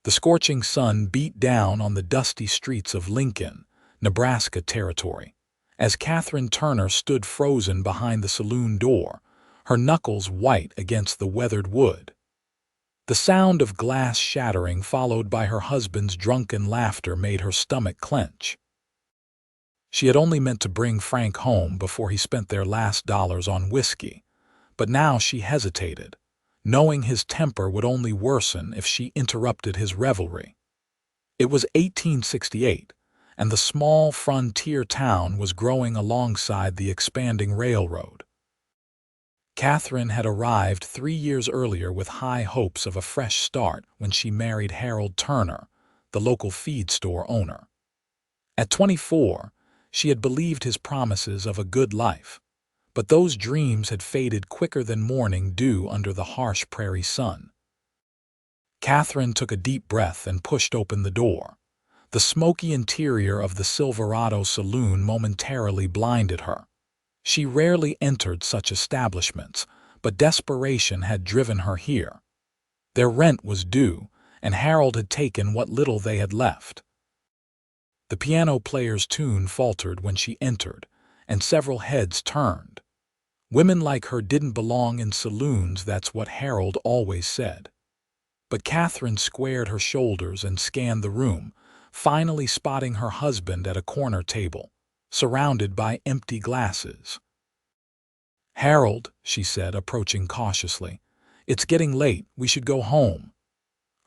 The scorching sun beat down on the dusty streets of Lincoln, Nebraska Territory, as Katherine Turner stood frozen behind the saloon door, her knuckles white against the weathered wood. The sound of glass shattering followed by her husband's drunken laughter made her stomach clench. She had only meant to bring Frank home before he spent their last dollars on whiskey, but now she hesitated, knowing his temper would only worsen if she interrupted his revelry. It was 1868, and the small frontier town was growing alongside the expanding railroad. Katherine had arrived 3 years earlier with high hopes of a fresh start when she married Harold Turner, the local feed store owner. At 24, she had believed his promises of a good life, but those dreams had faded quicker than morning dew under the harsh prairie sun. Katherine took a deep breath and pushed open the door. The smoky interior of the Silverado Saloon momentarily blinded her. She rarely entered such establishments, but desperation had driven her here. Their rent was due, and Harold had taken what little they had left. The piano player's tune faltered when she entered, and several heads turned. Women like her didn't belong in saloons, that's what Harold always said. But Katherine squared her shoulders and scanned the room, finally spotting her husband at a corner table, surrounded by empty glasses. "Harold," she said, approaching cautiously, "it's getting late, we should go home."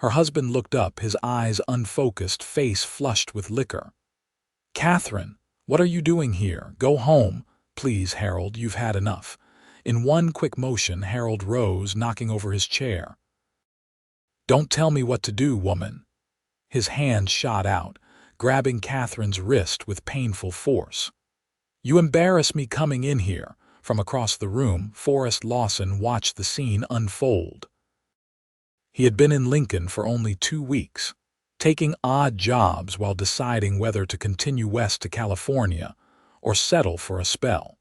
Her husband looked up, his eyes unfocused, face flushed with liquor. "Katherine, what are you doing here? Go home. Please, Harold, you've had enough." In one quick motion, Harold rose, knocking over his chair. "Don't tell me what to do, woman." His hand shot out, grabbing Katherine's wrist with painful force. "You embarrass me coming in here." From across the room, Forrest Lawson watched the scene unfold. He had been in Lincoln for only 2 weeks, taking odd jobs while deciding whether to continue west to California or settle for a spell.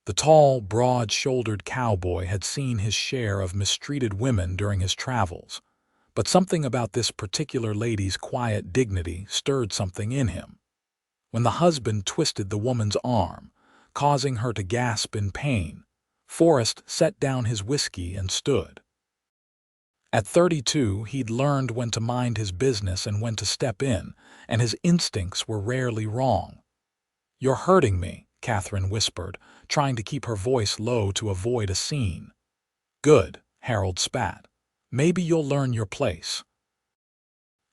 The tall, broad-shouldered cowboy had seen his share of mistreated women during his travels, but something about this particular lady's quiet dignity stirred something in him. When the husband twisted the woman's arm, causing her to gasp in pain, Forrest set down his whiskey and stood. At 32, he'd learned when to mind his business and when to step in, and his instincts were rarely wrong. "You're hurting me," Katherine whispered, trying to keep her voice low to avoid a scene. "Good," Harold spat. "Maybe you'll learn your place.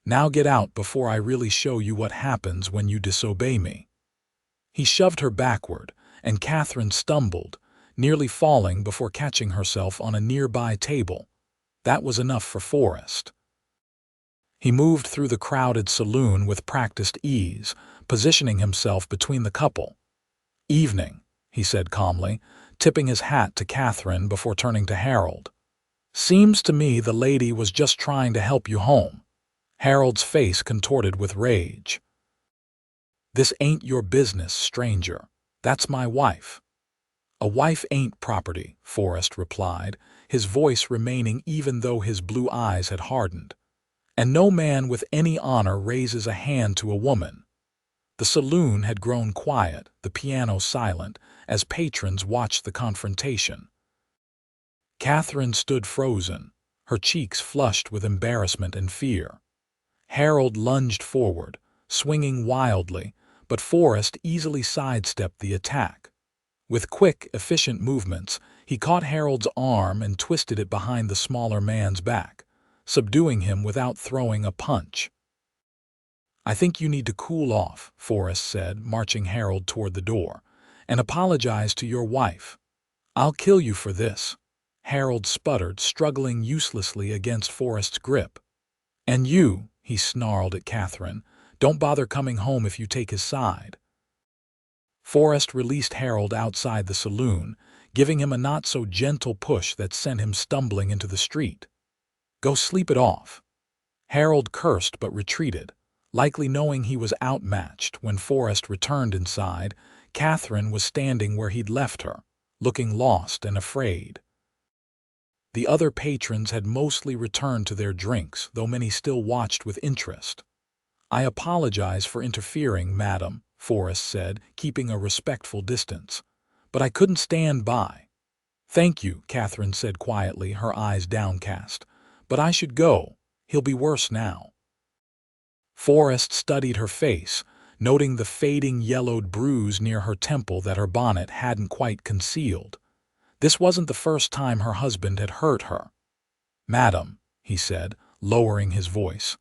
Now get out before I really show you what happens when you disobey me." He shoved her backward, and Katherine stumbled, nearly falling before catching herself on a nearby table. That was enough for Forrest. He moved through the crowded saloon with practiced ease, positioning himself between the couple. "Evening," he said calmly, tipping his hat to Katherine before turning to Harold. "Seems to me the lady was just trying to help you home." Harold's face contorted with rage. "This ain't your business, stranger. That's my wife." "A wife ain't property," Forrest replied, his voice remaining even though his blue eyes had hardened. "And no man with any honor raises a hand to a woman." The saloon had grown quiet, the piano silent, as patrons watched the confrontation. Katherine stood frozen, her cheeks flushed with embarrassment and fear. Harold lunged forward, swinging wildly, but Forrest easily sidestepped the attack. With quick, efficient movements, he caught Harold's arm and twisted it behind the smaller man's back, subduing him without throwing a punch. "I think you need to cool off," Forrest said, marching Harold toward the door, "and apologize to your wife." "I'll kill you for this," Harold sputtered, struggling uselessly against Forrest's grip. "And you," he snarled at Katherine, "don't bother coming home if you take his side." Forrest released Harold outside the saloon, giving him a not-so-gentle push that sent him stumbling into the street. "Go sleep it off." Harold cursed but retreated, likely knowing he was outmatched. When Forrest returned inside, Katherine was standing where he'd left her, looking lost and afraid. The other patrons had mostly returned to their drinks, though many still watched with interest. "I apologize for interfering, madam," Forrest said, keeping a respectful distance. "But I couldn't stand by." "Thank you," Katherine said quietly, her eyes downcast. "But I should go. He'll be worse now." Forrest studied her face, noting the fading yellowed bruise near her temple that her bonnet hadn't quite concealed. This wasn't the first time her husband had hurt her. "Madam," he said, lowering his voice,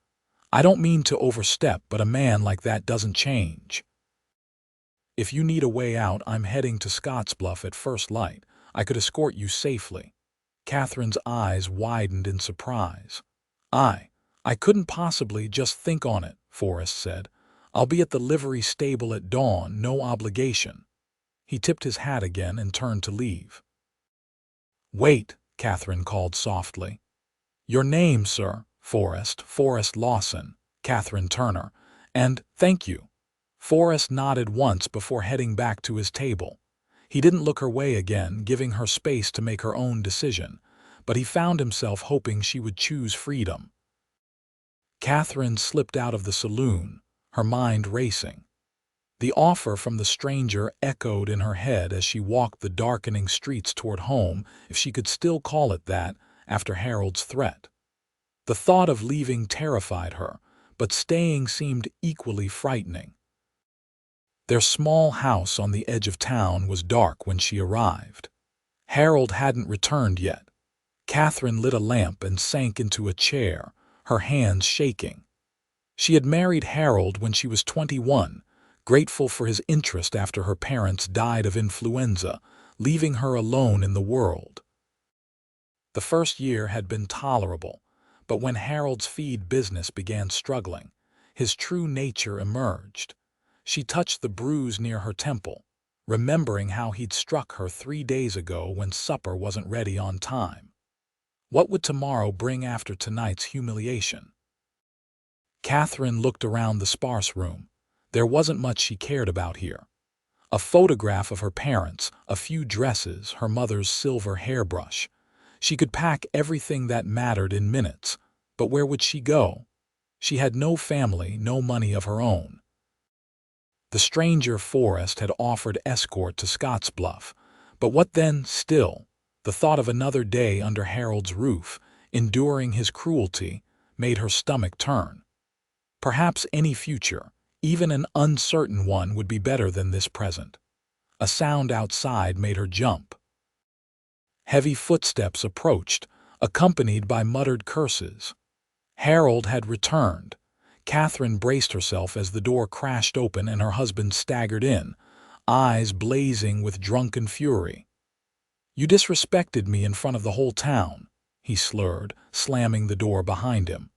"I don't mean to overstep, but a man like that doesn't change. If you need a way out, I'm heading to Scottsbluff at first light. I could escort you safely." Katherine's eyes widened in surprise. I couldn't possibly just think on it," Forrest said. "I'll be at the livery stable at dawn, no obligation." He tipped his hat again and turned to leave. "Wait," Katherine called softly. "Your name, sir?" "Forrest Lawson, Katherine Turner. And thank you." Forrest nodded once before heading back to his table. He didn't look her way again, giving her space to make her own decision, but he found himself hoping she would choose freedom. Katherine slipped out of the saloon, her mind racing. The offer from the stranger echoed in her head as she walked the darkening streets toward home, if she could still call it that, after Harold's threat. The thought of leaving terrified her, but staying seemed equally frightening. Their small house on the edge of town was dark when she arrived. Harold hadn't returned yet. Katherine lit a lamp and sank into a chair, her hands shaking. She had married Harold when she was 21, grateful for his interest after her parents died of influenza, leaving her alone in the world. The first year had been tolerable, but when Harold's feed business began struggling, his true nature emerged. She touched the bruise near her temple, remembering how he'd struck her 3 days ago when supper wasn't ready on time. What would tomorrow bring after tonight's humiliation? Katherine looked around the sparse room. There wasn't much she cared about here. A photograph of her parents, a few dresses, her mother's silver hairbrush. She could pack everything that mattered in minutes, but where would she go? She had no family, no money of her own. The stranger Forrest had offered escort to Scottsbluff, but what then? Still, the thought of another day under Harold's roof, enduring his cruelty, made her stomach turn. Perhaps any future, even an uncertain one, would be better than this present. A sound outside made her jump. Heavy footsteps approached, accompanied by muttered curses. Harold had returned. Katherine braced herself as the door crashed open and her husband staggered in, eyes blazing with drunken fury. "You disrespected me in front of the whole town," he slurred, slamming the door behind him.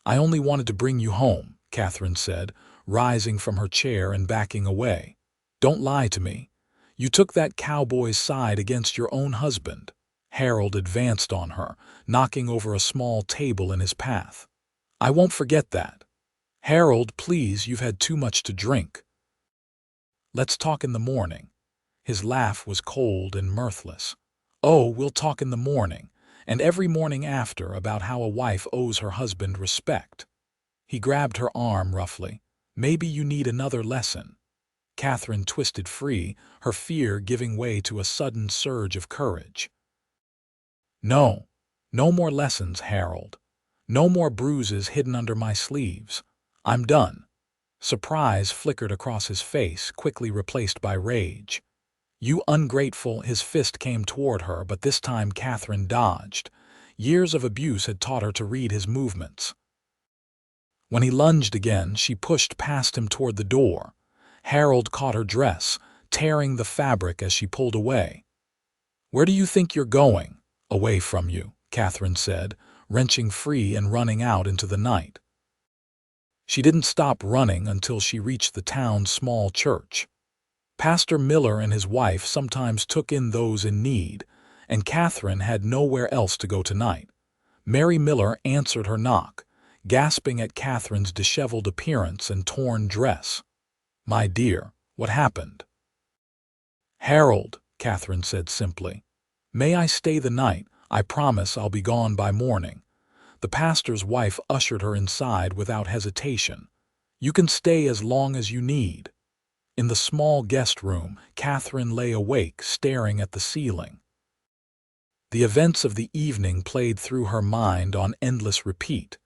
"I only wanted to bring you home," Katherine said, rising from her chair and backing away. "Don't lie to me. You took that cowboy's side against your own husband." Harold advanced on her, knocking over a small table in his path. "I won't forget that." "Harold, please, you've had too much to drink." "Let's talk in the morning." His laugh was cold and mirthless. "Oh, we'll talk in the morning, and every morning after, about how a wife owes her husband respect." He grabbed her arm roughly. "Maybe you need another lesson." Katherine twisted free, her fear giving way to a sudden surge of courage. "No, no more lessons, Harold. No more bruises hidden under my sleeves. I'm done." Surprise flickered across his face, quickly replaced by rage. "You ungrateful!" His fist came toward her, but this time Katherine dodged. Years of abuse had taught her to read his movements. When he lunged again, she pushed past him toward the door. Harold caught her dress, tearing the fabric as she pulled away. "Where do you think you're going?" "Away from you," Katherine said, wrenching free and running out into the night. She didn't stop running until she reached the town's small church. Pastor Miller and his wife sometimes took in those in need, and Katherine had nowhere else to go tonight. Mary Miller answered her knock, gasping at Katherine's disheveled appearance and torn dress. "My dear, what happened?" "Harold," Katherine said simply. "May I stay the night? I promise I'll be gone by morning." The pastor's wife ushered her inside without hesitation. "You can stay as long as you need." In the small guest room, Katherine lay awake, staring at the ceiling. The events of the evening played through her mind on endless repeat.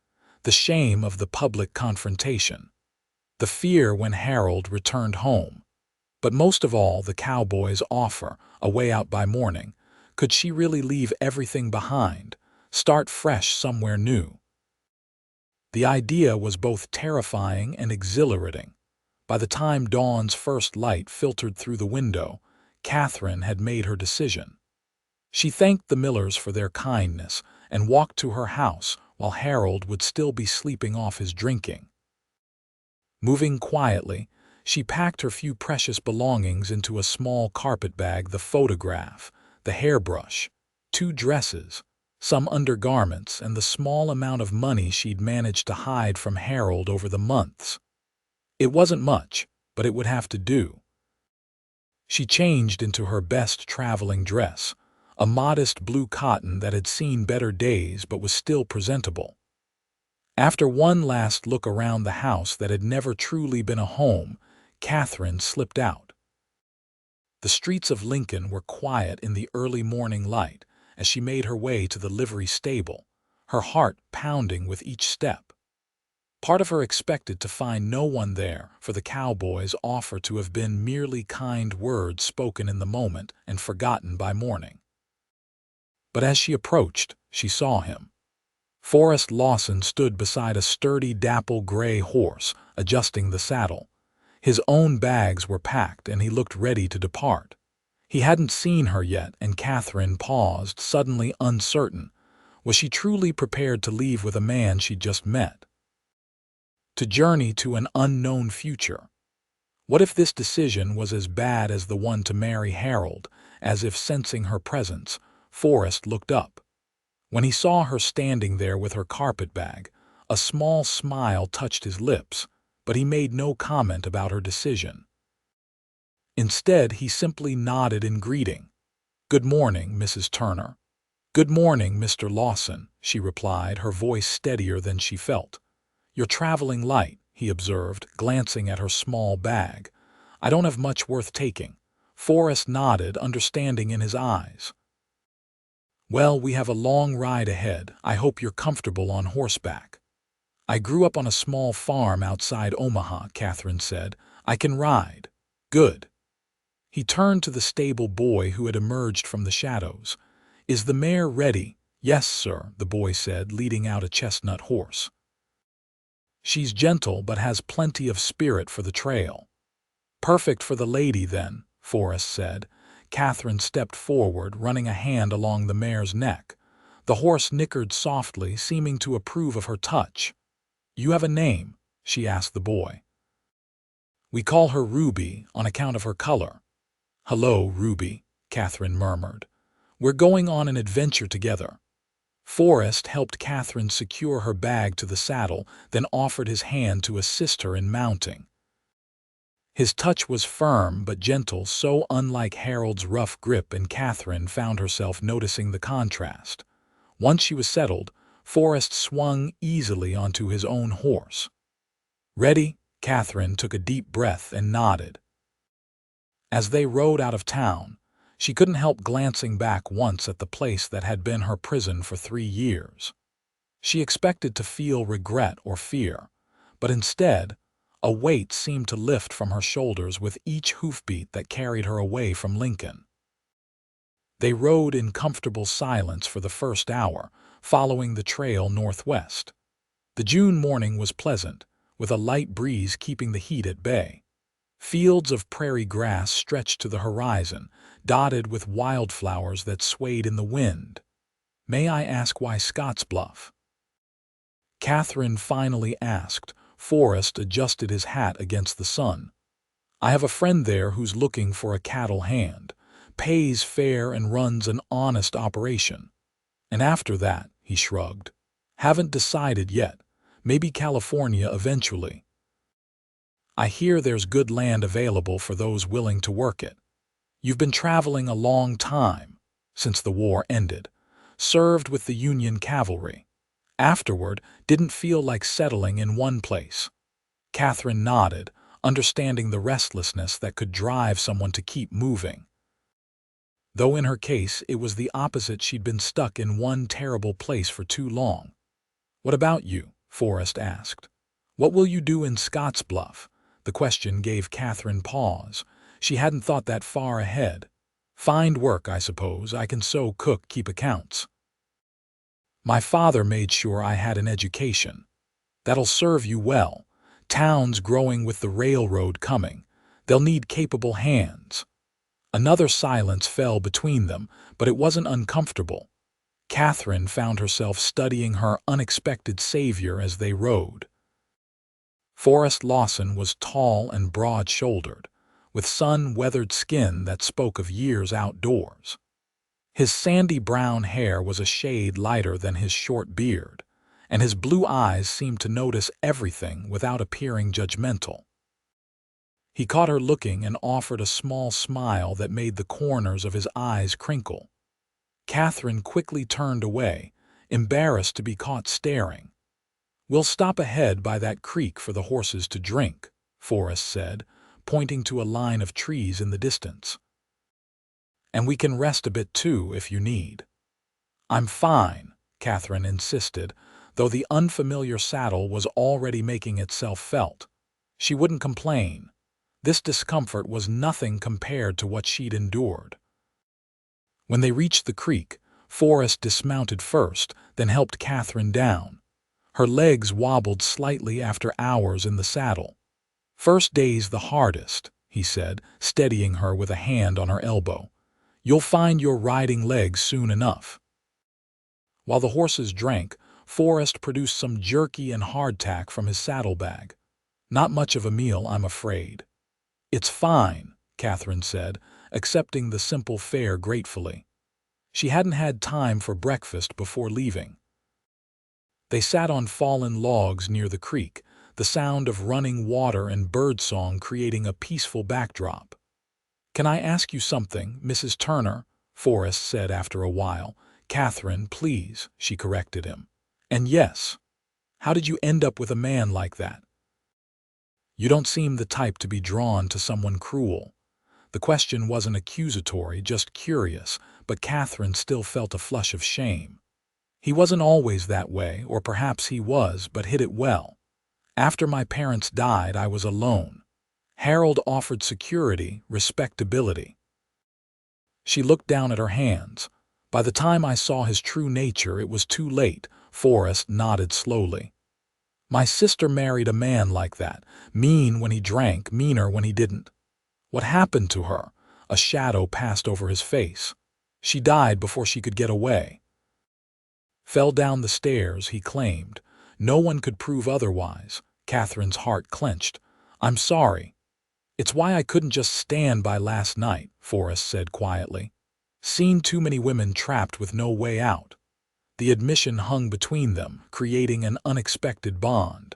The shame of the public confrontation. The fear when Harold returned home. But most of all, the cowboy's offer, a way out by morning. Could she really leave everything behind, start fresh somewhere new? The idea was both terrifying and exhilarating. By the time dawn's first light filtered through the window, Katherine had made her decision. She thanked the Millers for their kindness and walked to her house while Harold would still be sleeping off his drinking. Moving quietly, she packed her few precious belongings into a small carpet bag: the photograph, the hairbrush, 2 dresses, some undergarments, and the small amount of money she'd managed to hide from Harold over the months. It wasn't much, but it would have to do. She changed into her best traveling dress, a modest blue cotton that had seen better days but was still presentable. After one last look around the house that had never truly been a home, Katherine slipped out. The streets of Lincoln were quiet in the early morning light as she made her way to the livery stable, her heart pounding with each step. Part of her expected to find no one there, for the cowboy's offer to have been merely kind words spoken in the moment and forgotten by morning. But as she approached, she saw him. Forrest Lawson stood beside a sturdy dapple gray horse, adjusting the saddle. His own bags were packed and he looked ready to depart. He hadn't seen her yet, and Katherine paused, suddenly uncertain. Was she truly prepared to leave with a man she'd just met? To journey to an unknown future? What if this decision was as bad as the one to marry Harold? As if sensing her presence, Forrest looked up. When he saw her standing there with her carpetbag, a small smile touched his lips, but he made no comment about her decision. Instead, he simply nodded in greeting. "Good morning, Mrs. Turner." "Good morning, Mr. Lawson," she replied, her voice steadier than she felt. "You're traveling light," he observed, glancing at her small bag. "I don't have much worth taking." Forrest nodded, understanding in his eyes. "Well, we have a long ride ahead. I hope you're comfortable on horseback." "I grew up on a small farm outside Omaha," Katherine said. "I can ride." "Good." He turned to the stable boy who had emerged from the shadows. "Is the mare ready?" "Yes, sir," the boy said, leading out a chestnut horse. "She's gentle but has plenty of spirit for the trail." "Perfect for the lady, then," Forrest said. Katherine stepped forward, running a hand along the mare's neck. The horse nickered softly, seeming to approve of her touch. "You have a name?" she asked the boy. "We call her Ruby, on account of her color." "Hello, Ruby," Katherine murmured. "We're going on an adventure together." Forrest helped Katherine secure her bag to the saddle, then offered his hand to assist her in mounting. His touch was firm but gentle, so unlike Harold's rough grip, and Katherine found herself noticing the contrast. Once she was settled, Forrest swung easily onto his own horse. "Ready?" Katherine took a deep breath and nodded. As they rode out of town, she couldn't help glancing back once at the place that had been her prison for 3 years. She expected to feel regret or fear, but instead, a weight seemed to lift from her shoulders with each hoofbeat that carried her away from Lincoln. They rode in comfortable silence for the first hour, following the trail northwest. The June morning was pleasant, with a light breeze keeping the heat at bay. Fields of prairie grass stretched to the horizon, dotted with wildflowers that swayed in the wind. "May I ask why Scottsbluff?" Katherine finally asked. Forrest adjusted his hat against the sun. "I have a friend there who's looking for a cattle hand, pays fair and runs an honest operation." "And after that," he shrugged. "Haven't decided yet. Maybe California eventually. I hear there's good land available for those willing to work it." "You've been traveling a long time." "Since the war ended." served with the Union cavalry. Afterward, didn't feel like settling in one place. Katherine nodded, understanding the restlessness that could drive someone to keep moving. Though in her case, it was the opposite. She'd been stuck in one terrible place for too long. "What about you?" Forrest asked. "What will you do in Scottsbluff?" The question gave Katherine pause. She hadn't thought that far ahead. "Find work, I suppose. I can sew, cook, keep accounts. My father made sure I had an education." "That'll serve you well. Town's growing with the railroad coming. They'll need capable hands." Another silence fell between them, but it wasn't uncomfortable. Katherine found herself studying her unexpected savior as they rode. Forrest Lawson was tall and broad-shouldered, with sun-weathered skin that spoke of years outdoors. His sandy brown hair was a shade lighter than his short beard, and his blue eyes seemed to notice everything without appearing judgmental. He caught her looking and offered a small smile that made the corners of his eyes crinkle. Katherine quickly turned away, embarrassed to be caught staring. "We'll stop ahead by that creek for the horses to drink," Forrest said, pointing to a line of trees in the distance. "And we can rest a bit too if you need." "I'm fine," Katherine insisted, though the unfamiliar saddle was already making itself felt. She wouldn't complain. This discomfort was nothing compared to what she'd endured. When they reached the creek, Forrest dismounted first, then helped Katherine down. Her legs wobbled slightly after hours in the saddle. "First day's the hardest," he said, steadying her with a hand on her elbow. "You'll find your riding legs soon enough." While the horses drank, Forrest produced some jerky and hardtack from his saddlebag. "Not much of a meal, I'm afraid." "It's fine," Katherine said, accepting the simple fare gratefully. She hadn't had time for breakfast before leaving. They sat on fallen logs near the creek, the sound of running water and birdsong creating a peaceful backdrop. "Can I ask you something, Mrs. Turner?" Forrest said after a while. "Katherine, please," she corrected him. "And yes. How did you end up with a man like that? You don't seem the type to be drawn to someone cruel." The question wasn't accusatory, just curious, but Katherine still felt a flush of shame. "He wasn't always that way, or perhaps he was, but hid it well. After my parents died, I was alone. Harold offered security, respectability." She looked down at her hands. "By the time I saw his true nature, it was too late." Forrest nodded slowly. "My sister married a man like that, mean when he drank, meaner when he didn't." "What happened to her?" A shadow passed over his face. "She died before she could get away." "Fell down the stairs," he claimed. No one could prove otherwise. Katherine's heart clenched. "I'm sorry." "It's why I couldn't just stand by last night," Forrest said quietly. "Seen too many women trapped with no way out." The admission hung between them, creating an unexpected bond.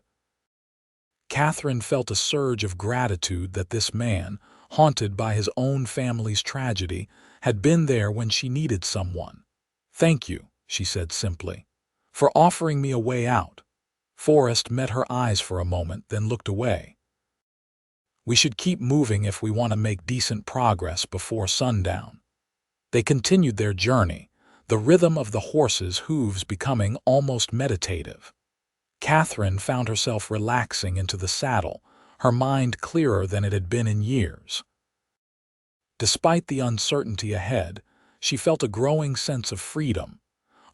Katherine felt a surge of gratitude that this man, haunted by his own family's tragedy, had been there when she needed someone. "Thank you," she said simply, "for offering me a way out." Forrest met her eyes for a moment, then looked away. "We should keep moving if we want to make decent progress before sundown." They continued their journey, the rhythm of the horses' hooves becoming almost meditative. Katherine found herself relaxing into the saddle, her mind clearer than it had been in years. Despite the uncertainty ahead, she felt a growing sense of freedom.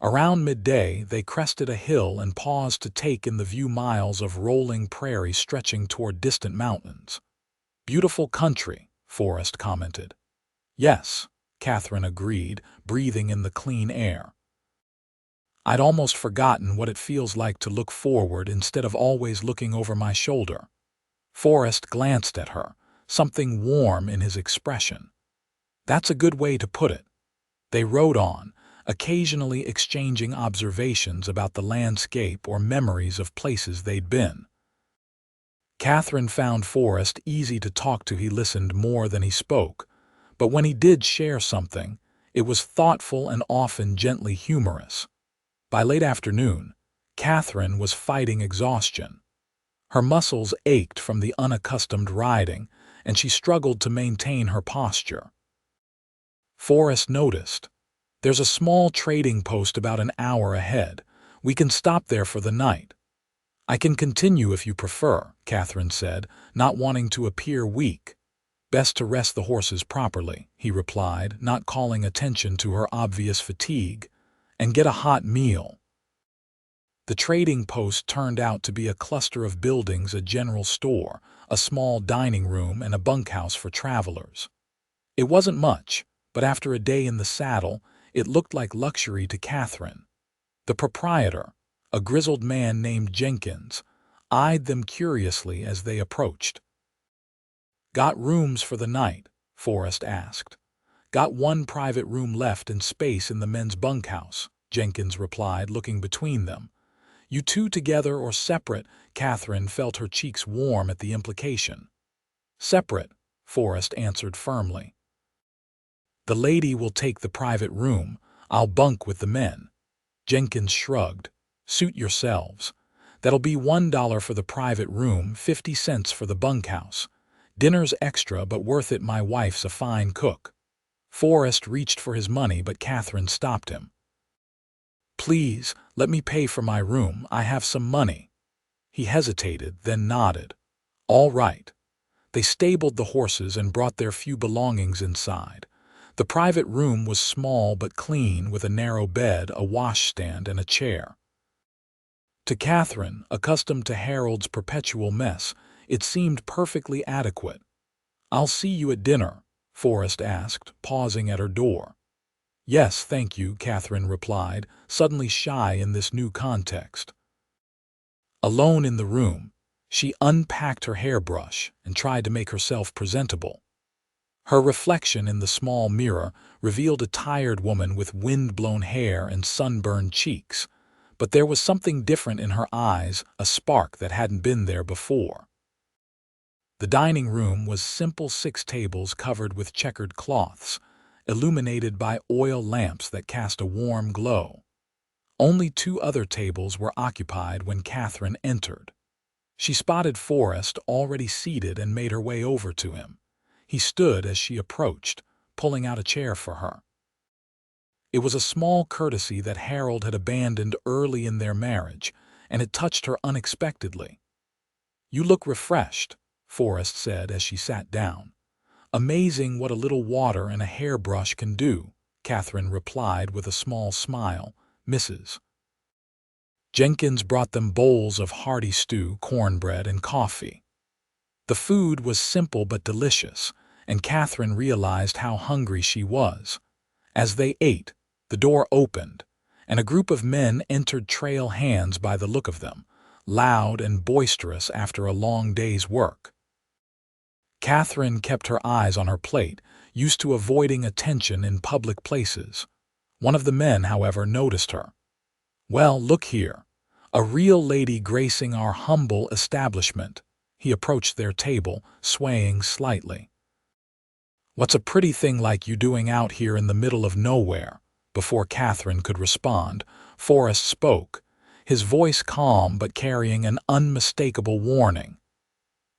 Around midday, they crested a hill and paused to take in the view, miles of rolling prairie stretching toward distant mountains. "Beautiful country," Forrest commented. "Yes," Katherine agreed, breathing in the clean air. "I'd almost forgotten what it feels like to look forward instead of always looking over my shoulder." Forrest glanced at her, something warm in his expression. "That's a good way to put it." They rode on, occasionally exchanging observations about the landscape or memories of places they'd been. Katherine found Forrest easy to talk to. He listened more than he spoke, but when he did share something, It was thoughtful and often gently humorous. By late afternoon, Katherine was fighting exhaustion. Her muscles ached from the unaccustomed riding, and she struggled to maintain her posture. Forrest noticed. "There's a small trading post about an hour ahead. We can stop there for the night." "I can continue if you prefer," Katherine said, not wanting to appear weak. "Best to rest the horses properly," he replied, not calling attention to her obvious fatigue. "And get a hot meal." The trading post turned out to be a cluster of buildings, a general store, a small dining room, and a bunkhouse for travelers. It wasn't much, but after a day in the saddle, it looked like luxury to Katherine. The proprietor, a grizzled man named Jenkins, eyed them curiously as they approached. "Got rooms for the night?" Forrest asked. "Got one private room left and space in the men's bunkhouse," Jenkins replied, looking between them. "You two together or separate?" Katherine felt her cheeks warm at the implication. "Separate," Forrest answered firmly. "The lady will take the private room. I'll bunk with the men." Jenkins shrugged. "Suit yourselves. That'll be $1 for the private room, 50 cents for the bunkhouse. Dinner's extra, but worth it. My wife's a fine cook." Forrest reached for his money, but Katherine stopped him. "Please, let me pay for my room. I have some money." He hesitated, then nodded. "All right." They stabled the horses and brought their few belongings inside. The private room was small but clean, with a narrow bed, a washstand, and a chair. To Katherine, accustomed to Harold's perpetual mess, it seemed perfectly adequate. "I'll see you at dinner?" Forrest asked, pausing at her door. "Yes, thank you," Katherine replied, suddenly shy in this new context. Alone in the room, she unpacked her hairbrush and tried to make herself presentable. Her reflection in the small mirror revealed a tired woman with wind-blown hair and sunburned cheeks, but there was something different in her eyes, a spark that hadn't been there before. The dining room was simple, 6 tables covered with checkered cloths, illuminated by oil lamps that cast a warm glow. Only 2 other tables were occupied when Katherine entered. She spotted Forrest already seated and made her way over to him. He stood as she approached, pulling out a chair for her. It was a small courtesy that Harold had abandoned early in their marriage, and it touched her unexpectedly. "You look refreshed," Forrest said as she sat down. "Amazing what a little water and a hairbrush can do," Katherine replied with a small smile. "Mrs. Jenkins brought them bowls of hearty stew, cornbread, and coffee. The food was simple but delicious, and Katherine realized how hungry she was. As they ate, the door opened, and a group of men entered, trail hands by the look of them, loud and boisterous after a long day's work. Katherine kept her eyes on her plate, used to avoiding attention in public places. One of the men, however, noticed her. "Well, look here. A real lady gracing our humble establishment." He approached their table, swaying slightly. "What's a pretty thing like you doing out here in the middle of nowhere?" Before Katherine could respond, Forrest spoke, his voice calm but carrying an unmistakable warning.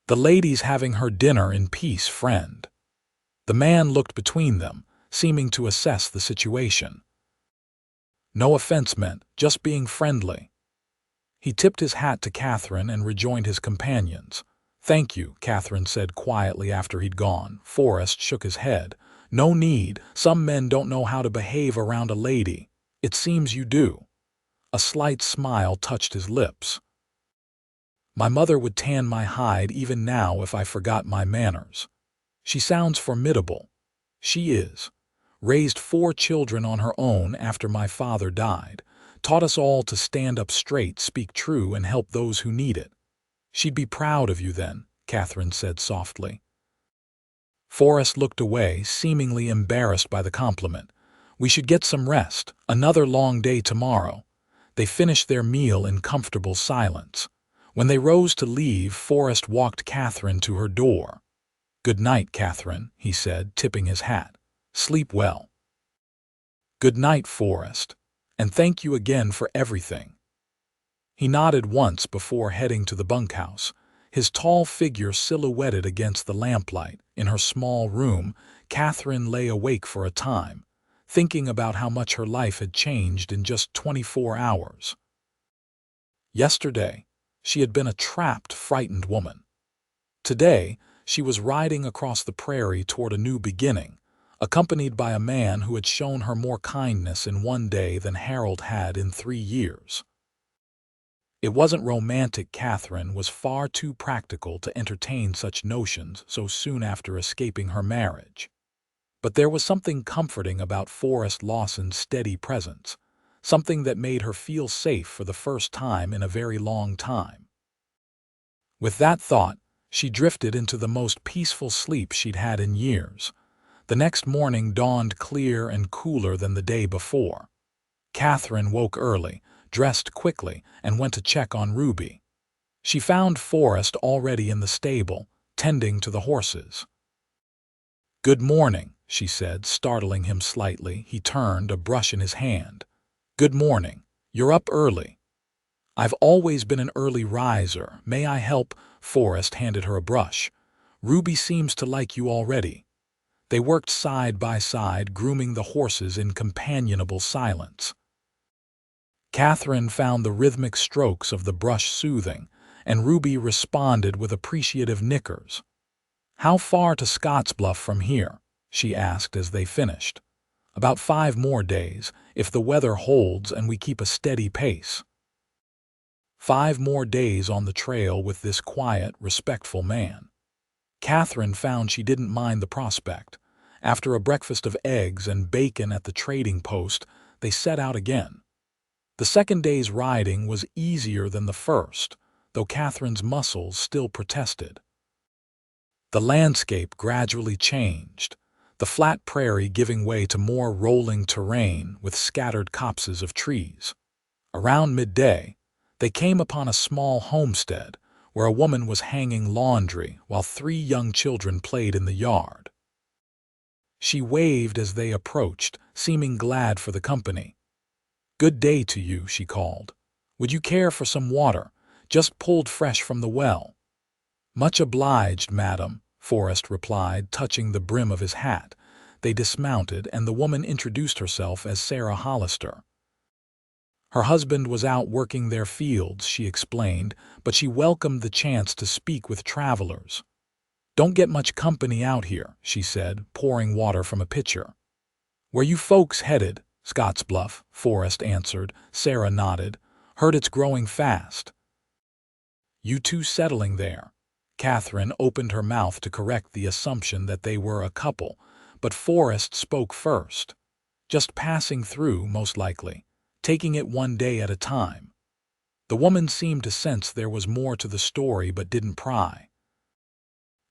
"The lady's having her dinner in peace, friend." The man looked between them, seeming to assess the situation. "No offense meant, just being friendly." He tipped his hat to Katherine and rejoined his companions. "Thank you," Katherine said quietly after he'd gone. Forrest shook his head. "No need. Some men don't know how to behave around a lady. It seems you do." A slight smile touched his lips. "My mother would tan my hide even now if I forgot my manners." "She sounds formidable." "She is. Raised 4 children on her own after my father died. Taught us all to stand up straight, speak true, and help those who need it." "She'd be proud of you then," Katherine said softly. Forrest looked away, seemingly embarrassed by the compliment. "We should get some rest. Another long day tomorrow." They finished their meal in comfortable silence. When they rose to leave, Forrest walked Katherine to her door. "Good night, Katherine," he said, tipping his hat. "Sleep well." "Good night, Forrest, and thank you again for everything." He nodded once before heading to the bunkhouse, his tall figure silhouetted against the lamplight. In her small room, Katherine lay awake for a time, thinking about how much her life had changed in just 24 hours. Yesterday, she had been a trapped, frightened woman. Today, she was riding across the prairie toward a new beginning, accompanied by a man who had shown her more kindness in one day than Harold had in 3 years. It wasn't romantic. Katherine was far too practical to entertain such notions so soon after escaping her marriage. But there was something comforting about Forrest Lawson's steady presence, something that made her feel safe for the first time in a very long time. With that thought, she drifted into the most peaceful sleep she'd had in years. The next morning dawned clear and cooler than the day before. Katherine woke early, dressed quickly, and went to check on Ruby. She found Forrest already in the stable, tending to the horses. "Good morning," she said, startling him slightly. He turned, a brush in his hand. "Good morning. You're up early." "I've always been an early riser. May I help?" Forrest handed her a brush. "Ruby seems to like you already." They worked side by side, grooming the horses in companionable silence. Katherine found the rhythmic strokes of the brush soothing, and Ruby responded with appreciative nickers. "How far to Scottsbluff from here?" she asked as they finished. "About 5 more days, if the weather holds and we keep a steady pace." 5 more days on the trail with this quiet, respectful man. Katherine found she didn't mind the prospect. After a breakfast of eggs and bacon at the trading post, they set out again. The second day's riding was easier than the first, though Katherine's muscles still protested. The landscape gradually changed, the flat prairie giving way to more rolling terrain with scattered copses of trees. Around midday, they came upon a small homestead where a woman was hanging laundry while 3 young children played in the yard. She waved as they approached, seeming glad for the company. "Good day to you," she called. "Would you care for some water? Just pulled fresh from the well." "Much obliged, madam," Forrest replied, touching the brim of his hat. They dismounted, and the woman introduced herself as Sarah Hollister. Her husband was out working their fields, she explained, but she welcomed the chance to speak with travelers. "Don't get much company out here," she said, pouring water from a pitcher. "Where you folks headed?" "Scottsbluff," Forrest answered. Sarah nodded. "Heard it's growing fast." "You two settling there?" Katherine opened her mouth to correct the assumption that they were a couple, but Forrest spoke first. "Just passing through, most likely. Taking it one day at a time." The woman seemed to sense there was more to the story but didn't pry.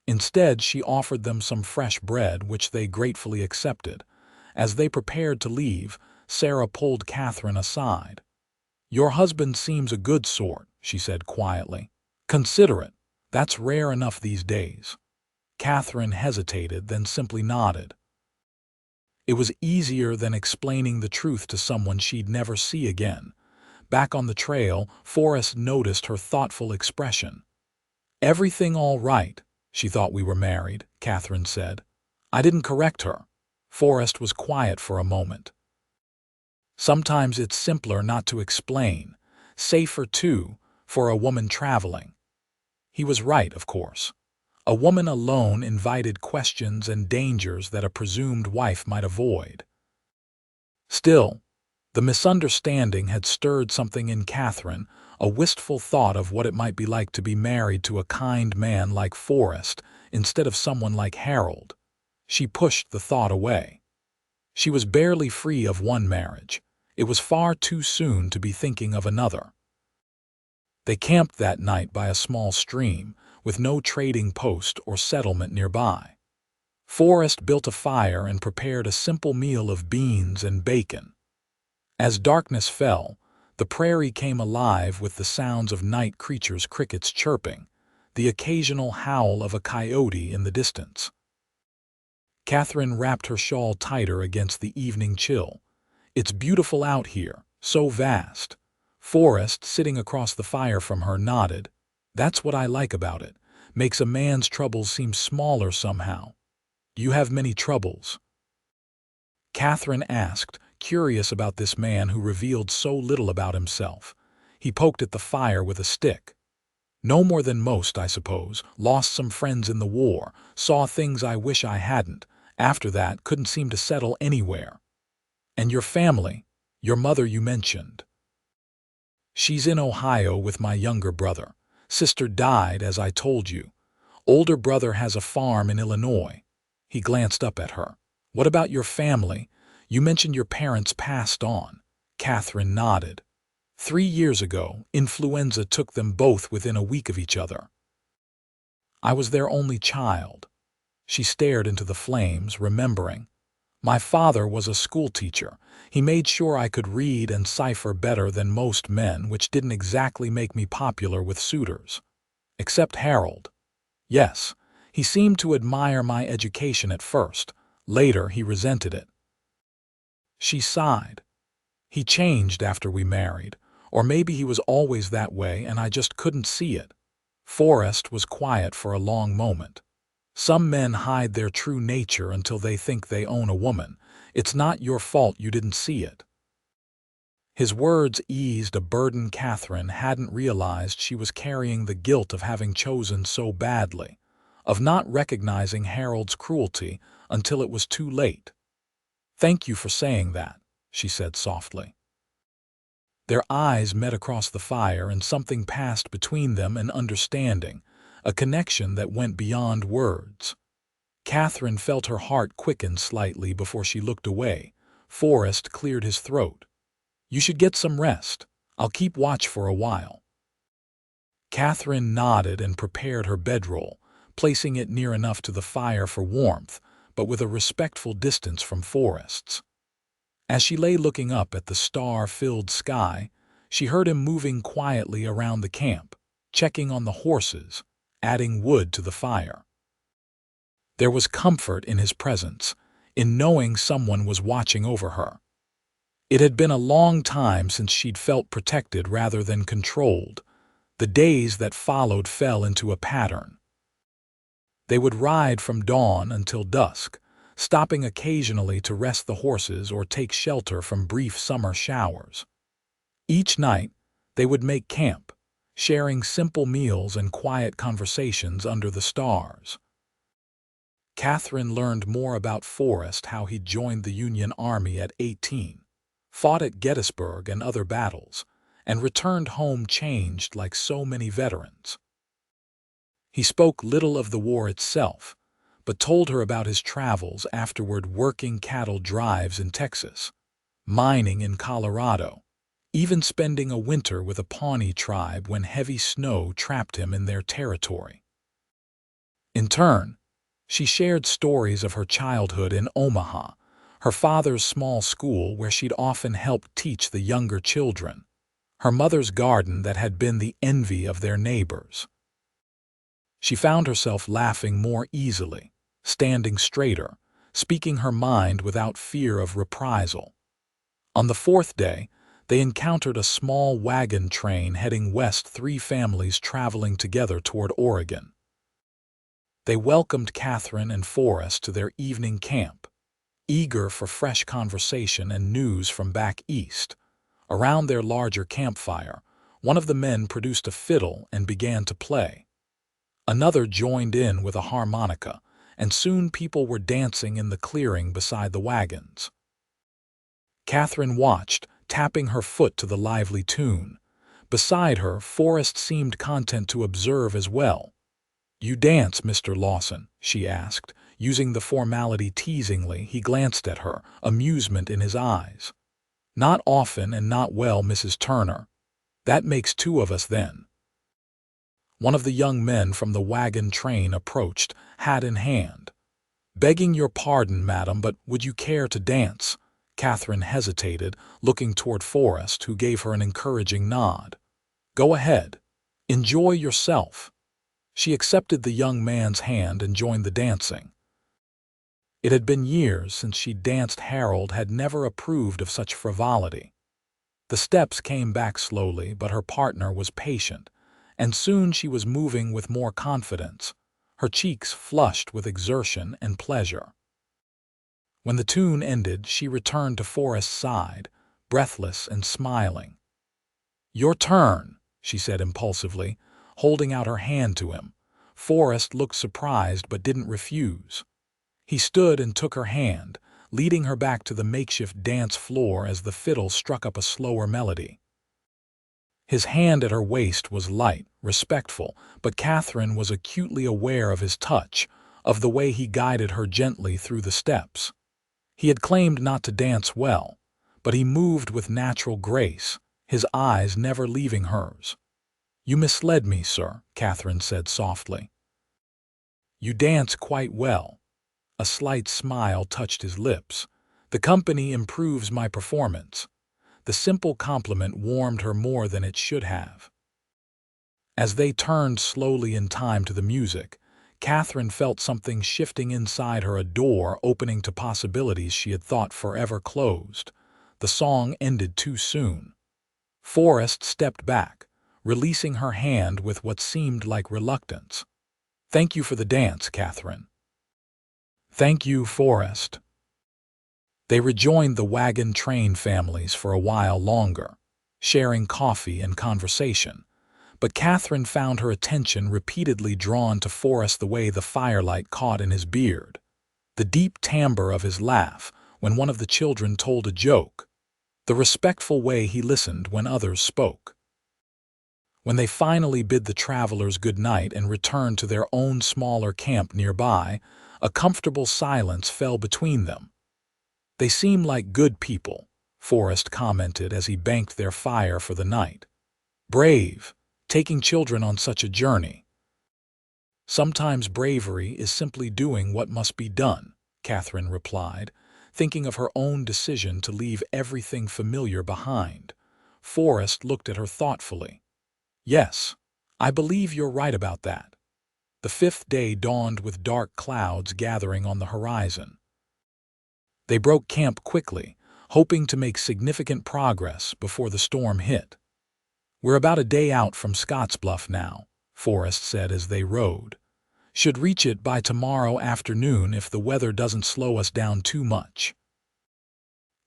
Instead, she offered them some fresh bread, which they gratefully accepted. As they prepared to leave, Sarah pulled Katherine aside. "Your husband seems a good sort," she said quietly. "Considerate. That's rare enough these days." Katherine hesitated, then simply nodded. It was easier than explaining the truth to someone she'd never see again. Back on the trail, Forrest noticed her thoughtful expression. "Everything all right? She thought we were married," Katherine said. I didn't correct her. Forrest was quiet for a moment. "Sometimes it's simpler not to explain. Safer, too, for a woman traveling." He was right, of course. A woman alone invited questions and dangers that a presumed wife might avoid. Still, the misunderstanding had stirred something in Katherine, a wistful thought of what it might be like to be married to a kind man like Forrest instead of someone like Harold. She pushed the thought away. She was barely free of one marriage. It was far too soon to be thinking of another. They camped that night by a small stream, with no trading post or settlement nearby. Forrest built a fire and prepared a simple meal of beans and bacon. As darkness fell, the prairie came alive with the sounds of night creatures, crickets chirping, the occasional howl of a coyote in the distance. Katherine wrapped her shawl tighter against the evening chill. It's beautiful out here, so vast. Forrest, sitting across the fire from her, nodded. That's what I like about it. Makes a man's troubles seem smaller somehow. You have many troubles? Katherine asked, curious about this man who revealed so little about himself. He poked at the fire with a stick. No more than most, I suppose. Lost some friends in the war, saw things I wish I hadn't. After that, couldn't seem to settle anywhere. And your family, your mother you mentioned. She's in Ohio with my younger brother. Sister died, as I told you. Older brother has a farm in Illinois. He glanced up at her. What about your family? You mentioned your parents passed on. Katherine nodded. 3 years ago, influenza took them both within a week of each other. I was their only child. She stared into the flames, remembering. My father was a schoolteacher. He made sure I could read and cipher better than most men, which didn't exactly make me popular with suitors. Except Harold. Yes, he seemed to admire my education at first. Later, he resented it. She sighed. He changed after we married. Or maybe he was always that way and I just couldn't see it. Forrest was quiet for a long moment. Some men hide their true nature until they think they own a woman. It's not your fault you didn't see it. His words eased a burden Katherine hadn't realized she was carrying, the guilt of having chosen so badly, of not recognizing Harold's cruelty until it was too late. Thank you for saying that, she said softly. Their eyes met across the fire and something passed between them, an understanding, a connection that went beyond words. Katherine felt her heart quicken slightly before she looked away. Forrest cleared his throat. You should get some rest. I'll keep watch for a while. Katherine nodded and prepared her bedroll, placing it near enough to the fire for warmth, but with a respectful distance from Forrest's. As she lay looking up at the star-filled sky, she heard him moving quietly around the camp, checking on the horses, adding wood to the fire. There was comfort in his presence, in knowing someone was watching over her. It had been a long time since she'd felt protected rather than controlled. The days that followed fell into a pattern. They would ride from dawn until dusk, stopping occasionally to rest the horses or take shelter from brief summer showers. Each night, they would make camp, sharing simple meals and quiet conversations under the stars. Katherine learned more about Forrest, how he'd joined the Union Army at 18, fought at Gettysburg and other battles, and returned home changed like so many veterans. He spoke little of the war itself, but told her about his travels afterward, working cattle drives in Texas, mining in Colorado, even spending a winter with a Pawnee tribe when heavy snow trapped him in their territory. In turn, she shared stories of her childhood in Omaha, her father's small school where she'd often helped teach the younger children, her mother's garden that had been the envy of their neighbors. She found herself laughing more easily, standing straighter, speaking her mind without fear of reprisal. On the 4th day, they encountered a small wagon train heading west, 3 families traveling together toward Oregon. They welcomed Katherine and Forrest to their evening camp, eager for fresh conversation and news from back east. Around their larger campfire, one of the men produced a fiddle and began to play. Another joined in with a harmonica, and soon people were dancing in the clearing beside the wagons. Katherine watched, tapping her foot to the lively tune. Beside her, Forrest seemed content to observe as well. You dance, Mr. Lawson? She asked, using the formality teasingly. He glanced at her, amusement in his eyes. Not often and not well, Mrs. Turner. That makes 2 of us then. One of the young men from the wagon train approached, hat in hand. Begging your pardon, madam, but would you care to dance? Katherine hesitated, looking toward Forrest, who gave her an encouraging nod. Go ahead. Enjoy yourself. She accepted the young man's hand and joined the dancing. It had been years since she'd danced. Harold had never approved of such frivolity. The steps came back slowly, but her partner was patient, and soon she was moving with more confidence, her cheeks flushed with exertion and pleasure. When the tune ended, she returned to Forrest's side, breathless and smiling. "Your turn," she said impulsively, holding out her hand to him. Forrest looked surprised but didn't refuse. He stood and took her hand, leading her back to the makeshift dance floor as the fiddle struck up a slower melody. His hand at her waist was light, respectful, but Katherine was acutely aware of his touch, of the way he guided her gently through the steps. He had claimed not to dance well, but he moved with natural grace, his eyes never leaving hers. "You misled me, sir," Katherine said softly. "You dance quite well." A slight smile touched his lips. "The company improves my performance." The simple compliment warmed her more than it should have. As they turned slowly in time to the music, Katherine felt something shifting inside her, a door opening to possibilities she had thought forever closed. The song ended too soon. Forrest stepped back, releasing her hand with what seemed like reluctance. "Thank you for the dance, Katherine." "Thank you, Forrest." They rejoined the wagon train families for a while longer, sharing coffee and conversation. But Katherine found her attention repeatedly drawn to Forrest, the way the firelight caught in his beard, the deep timbre of his laugh when one of the children told a joke, the respectful way he listened when others spoke. When they finally bid the travelers good night and returned to their own smaller camp nearby, a comfortable silence fell between them. "They seem like good people," Forrest commented as he banked their fire for the night. "Brave, taking children on such a journey." "Sometimes bravery is simply doing what must be done," Katherine replied, thinking of her own decision to leave everything familiar behind. Forrest looked at her thoughtfully. "Yes, I believe you're right about that." The fifth day dawned with dark clouds gathering on the horizon. They broke camp quickly, hoping to make significant progress before the storm hit. "We're about a day out from Scottsbluff now," Forrest said as they rode. "Should reach it by tomorrow afternoon if the weather doesn't slow us down too much."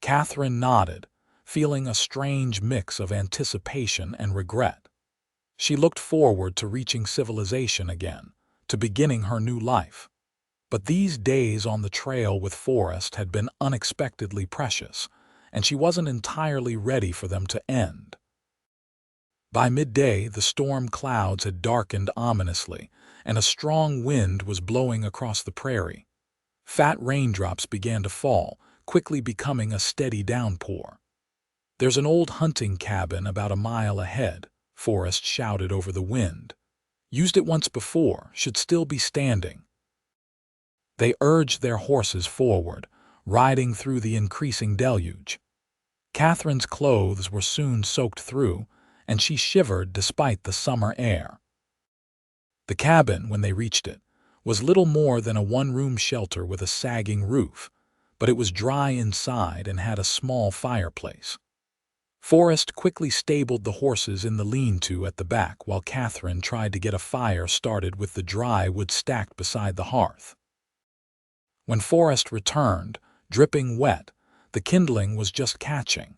Katherine nodded, feeling a strange mix of anticipation and regret. She looked forward to reaching civilization again, to beginning her new life. But these days on the trail with Forrest had been unexpectedly precious, and she wasn't entirely ready for them to end. By midday, the storm clouds had darkened ominously, and a strong wind was blowing across the prairie. Fat raindrops began to fall, quickly becoming a steady downpour. "There's an old hunting cabin about a mile ahead," Forrest shouted over the wind. "Used it once before, should still be standing." They urged their horses forward, riding through the increasing deluge. Katherine's clothes were soon soaked through, and she shivered despite the summer air. The cabin, when they reached it, was little more than a one-room shelter with a sagging roof, but it was dry inside and had a small fireplace. Forrest quickly stabled the horses in the lean-to at the back while Katherine tried to get a fire started with the dry wood stacked beside the hearth. When Forrest returned, dripping wet, the kindling was just catching.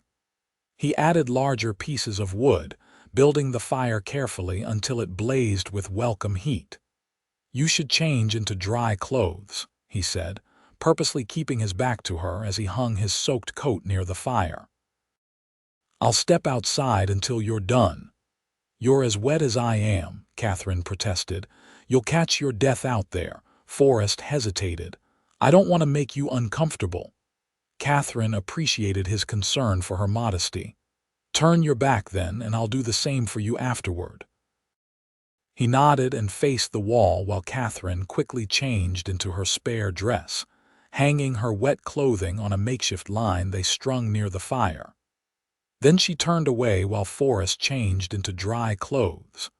He added larger pieces of wood, building the fire carefully until it blazed with welcome heat. "You should change into dry clothes," he said, purposely keeping his back to her as he hung his soaked coat near the fire. "I'll step outside until you're done." "You're as wet as I am," Katherine protested. "You'll catch your death out there." Forrest hesitated. "I don't want to make you uncomfortable." Katherine appreciated his concern for her modesty. "Turn your back then, and I'll do the same for you afterward." He nodded and faced the wall while Katherine quickly changed into her spare dress, hanging her wet clothing on a makeshift line they strung near the fire. Then she turned away while Forrest changed into dry clothes.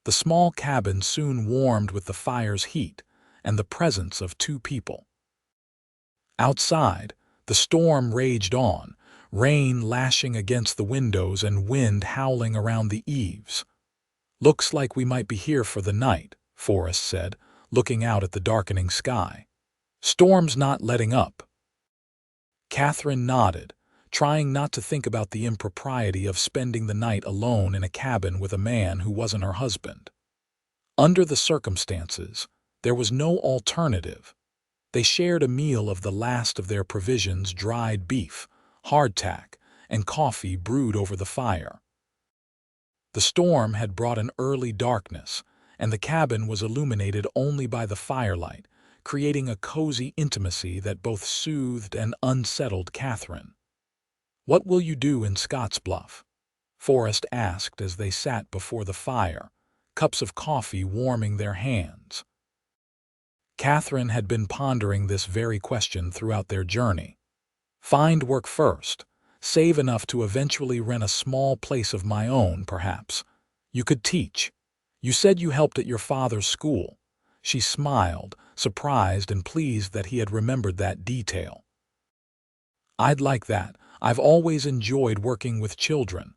The small cabin soon warmed with the fire's heat and the presence of two people. Outside, the storm raged on, rain lashing against the windows and wind howling around the eaves. "Looks like we might be here for the night," Forrest said, looking out at the darkening sky. "Storm's not letting up." Katherine nodded, trying not to think about the impropriety of spending the night alone in a cabin with a man who wasn't her husband. Under the circumstances, there was no alternative. They shared a meal of the last of their provisions: dried beef, hardtack, and coffee brewed over the fire. The storm had brought an early darkness, and the cabin was illuminated only by the firelight, creating a cozy intimacy that both soothed and unsettled Katherine. "What will you do in Scottsbluff?" Forrest asked as they sat before the fire, cups of coffee warming their hands. Katherine had been pondering this very question throughout their journey. "Find work first. Save enough to eventually rent a small place of my own, perhaps. You could teach. You said you helped at your father's school." She smiled, surprised and pleased that he had remembered that detail. "I'd like that. I've always enjoyed working with children."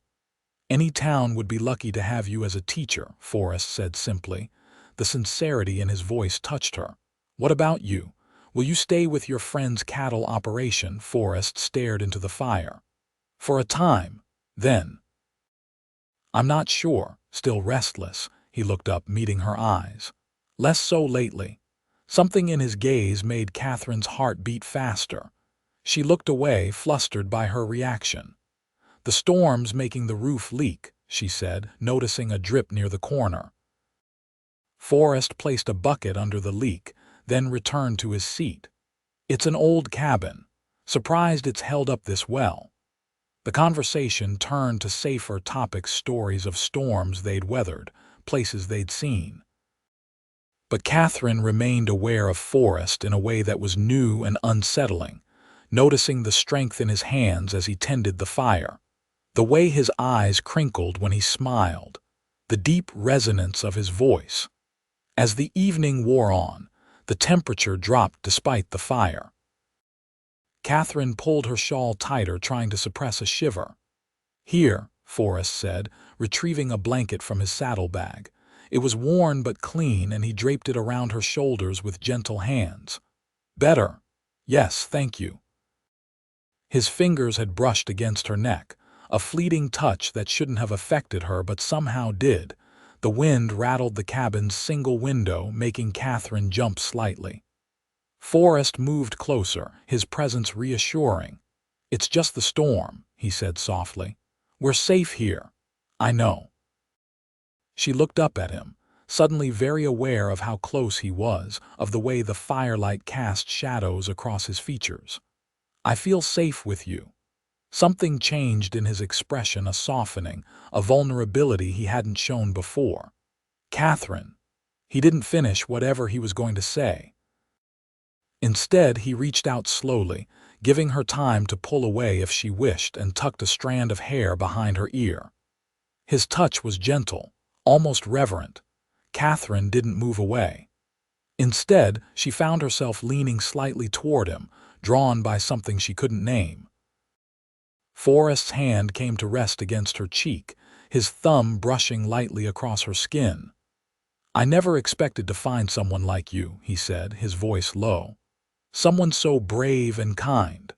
"Any town would be lucky to have you as a teacher," Forrest said simply. The sincerity in his voice touched her. "What about you? Will you stay with your friend's cattle operation?" Forrest stared into the fire. "For a time, then." "I'm not sure." Still restless, he looked up, meeting her eyes. "Less so lately." Something in his gaze made Katherine's heart beat faster. She looked away, flustered by her reaction. "The storm's making the roof leak," she said, noticing a drip near the corner. Forrest placed a bucket under the leak, then returned to his seat. "It's an old cabin. Surprised it's held up this well." The conversation turned to safer topics: stories of storms they'd weathered, places they'd seen. But Katherine remained aware of Forrest in a way that was new and unsettling, noticing the strength in his hands as he tended the fire, the way his eyes crinkled when he smiled, the deep resonance of his voice. As the evening wore on, the temperature dropped despite the fire. Katherine pulled her shawl tighter, trying to suppress a shiver. "Here," Forrest said, retrieving a blanket from his saddlebag. It was worn but clean, and he draped it around her shoulders with gentle hands. "Better? Yes, thank you." His fingers had brushed against her neck, a fleeting touch that shouldn't have affected her but somehow did. The wind rattled the cabin's single window, making Katherine jump slightly. Forrest moved closer, his presence reassuring. "It's just the storm," he said softly. "We're safe here." "I know." She looked up at him, suddenly very aware of how close he was, of the way the firelight cast shadows across his features. "I feel safe with you." Something changed in his expression, a softening, a vulnerability he hadn't shown before. "Katherine." He didn't finish whatever he was going to say. Instead, he reached out slowly, giving her time to pull away if she wished, and tucked a strand of hair behind her ear. His touch was gentle, almost reverent. Katherine didn't move away. Instead, she found herself leaning slightly toward him, drawn by something she couldn't name. Forrest's hand came to rest against her cheek, his thumb brushing lightly across her skin. "I never expected to find someone like you," he said, his voice low. "Someone so brave and kind."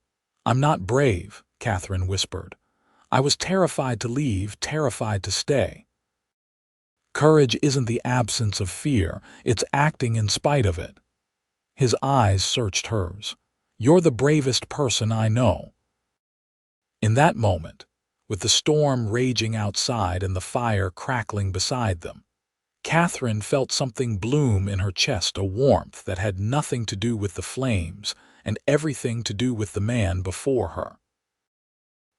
"I'm not brave," Katherine whispered. "I was terrified to leave, terrified to stay." "Courage isn't the absence of fear, it's acting in spite of it." His eyes searched hers. "You're the bravest person I know." In that moment, with the storm raging outside and the fire crackling beside them, Katherine felt something bloom in her chest, a warmth that had nothing to do with the flames and everything to do with the man before her.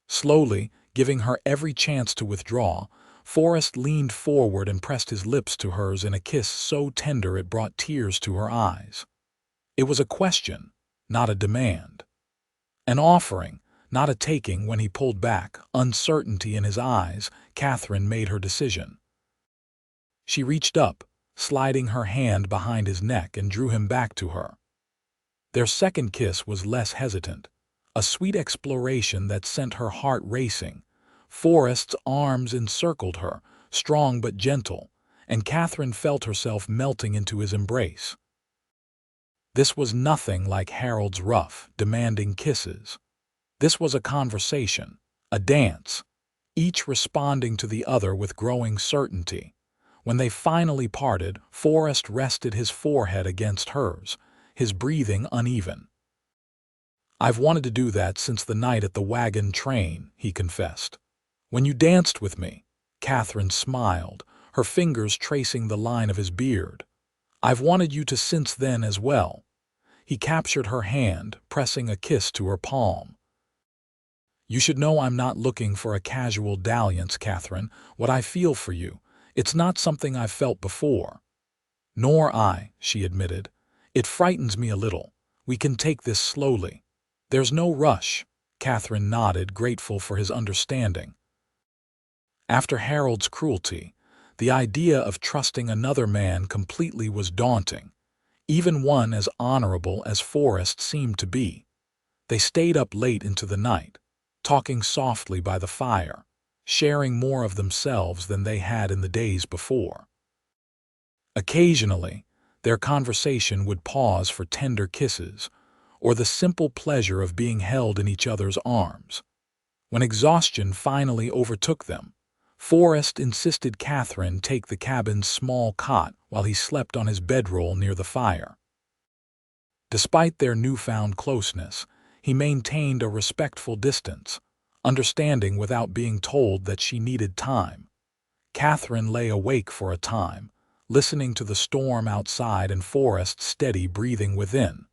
Slowly, giving her every chance to withdraw, Forrest leaned forward and pressed his lips to hers in a kiss so tender it brought tears to her eyes. It was a question, not a demand. An offering, not a taking. When he pulled back, uncertainty in his eyes, Katherine made her decision. She reached up, sliding her hand behind his neck, and drew him back to her. Their second kiss was less hesitant, a sweet exploration that sent her heart racing. Forrest's arms encircled her, strong but gentle, and Katherine felt herself melting into his embrace. This was nothing like Harold's rough, demanding kisses. This was a conversation, a dance, each responding to the other with growing certainty. When they finally parted, Forrest rested his forehead against hers, his breathing uneven. "I've wanted to do that since the night at the wagon train," he confessed. "When you danced with me," Katherine smiled, her fingers tracing the line of his beard. "I've wanted you to since then as well." He captured her hand, pressing a kiss to her palm. "You should know I'm not looking for a casual dalliance, Katherine. What I feel for you, it's not something I've felt before." "Nor I," she admitted. "It frightens me a little. We can take this slowly." "There's no rush," Katherine nodded, grateful for his understanding. After Harold's cruelty, the idea of trusting another man completely was daunting, even one as honorable as Forrest seemed to be. They stayed up late into the night, talking softly by the fire, sharing more of themselves than they had in the days before. Occasionally, their conversation would pause for tender kisses, or the simple pleasure of being held in each other's arms. When exhaustion finally overtook them, Forrest insisted Katherine take the cabin's small cot while he slept on his bedroll near the fire. Despite their newfound closeness, he maintained a respectful distance, understanding without being told that she needed time. Katherine lay awake for a time, listening to the storm outside and Forrest's steady breathing within.